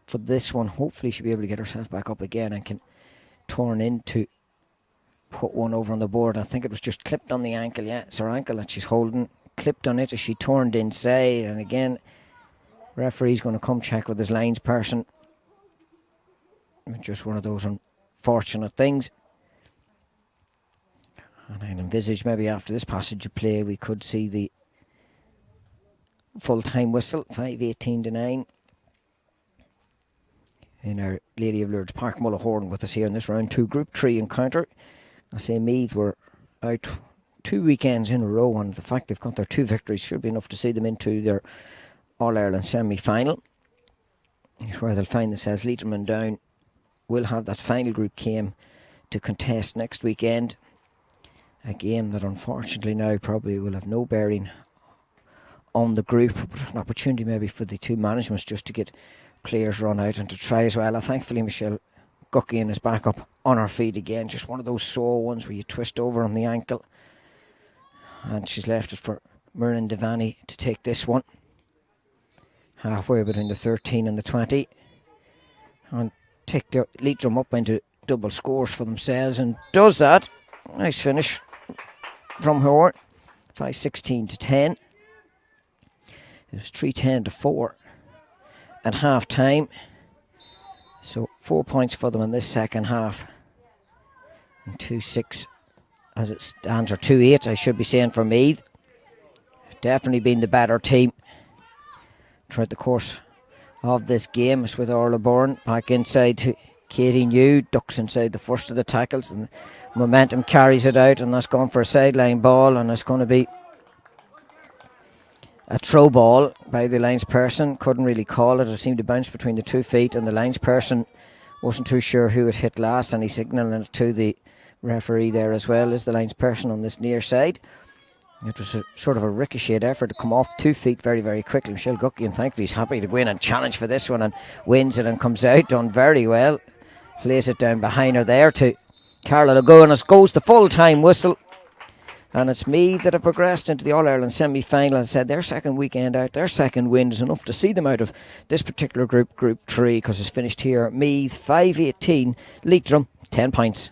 Speaker 2: for this one. Hopefully she'll be able to get herself back up again and can turn in to put one over on the board. I think it was just clipped on the ankle. Yeah, it's her ankle that she's holding. Clipped on it as she turned inside. And again, referee's going to come check with his lines person. Just one of those unfortunate things. And I'd envisage maybe after this passage of play we could see the full-time whistle. 5-18-9 in our Lady of Lourdes Park Mullahoran with us here in this round 2 Group 3 encounter. I say Meath were out 2 weekends in a row, and the fact they've got their 2 victories should be enough to see them into their All-Ireland semi-final. It's where they'll find themselves. Leitrim and Down will have that final group game to contest next weekend. A game that unfortunately now probably will have no bearing on the group, but an opportunity maybe for the 2 managements just to get players run out and to try as well. Thankfully Michelle Guckian is back up on her feet again. Just one of those sore ones where you twist over on the ankle, and she's left it for Muireann Devaney to take this one. Halfway between the 13 and the 20, and take the Leitrim up into double scores for themselves, and does that. Nice finish from her. 5-16 to 10. It was 3-10 to 4 at half time. So 4 points for them in this second half. And 2-6 as it stands, or 2-8 I should be saying, for Meath. Definitely been the better team throughout the course of this game. It's with Orla Bourne back inside to Katie New, ducks inside the first of the tackles, and momentum carries it out, and that's gone for a sideline ball, and it's going to be a throw ball by the linesperson. Couldn't really call it. It seemed to bounce between the 2 feet, and the linesperson wasn't too sure who it hit last, and he's signalling it to the referee there as well as the linesperson on this near side. It was a sort of a ricocheted effort to come off 2 feet very, very quickly. Michelle Guckian, thankfully, is happy to go in and challenge for this one and wins it and comes out. Done very well. Plays it down behind her there to Carla Lago, and it goes the full-time whistle. And it's Meath that have progressed into the All-Ireland semi-final. As I said, their second weekend out, their second win is enough to see them out of this particular group, Group 3, because it's finished here. Meath 5-18, Leitrim 10 points.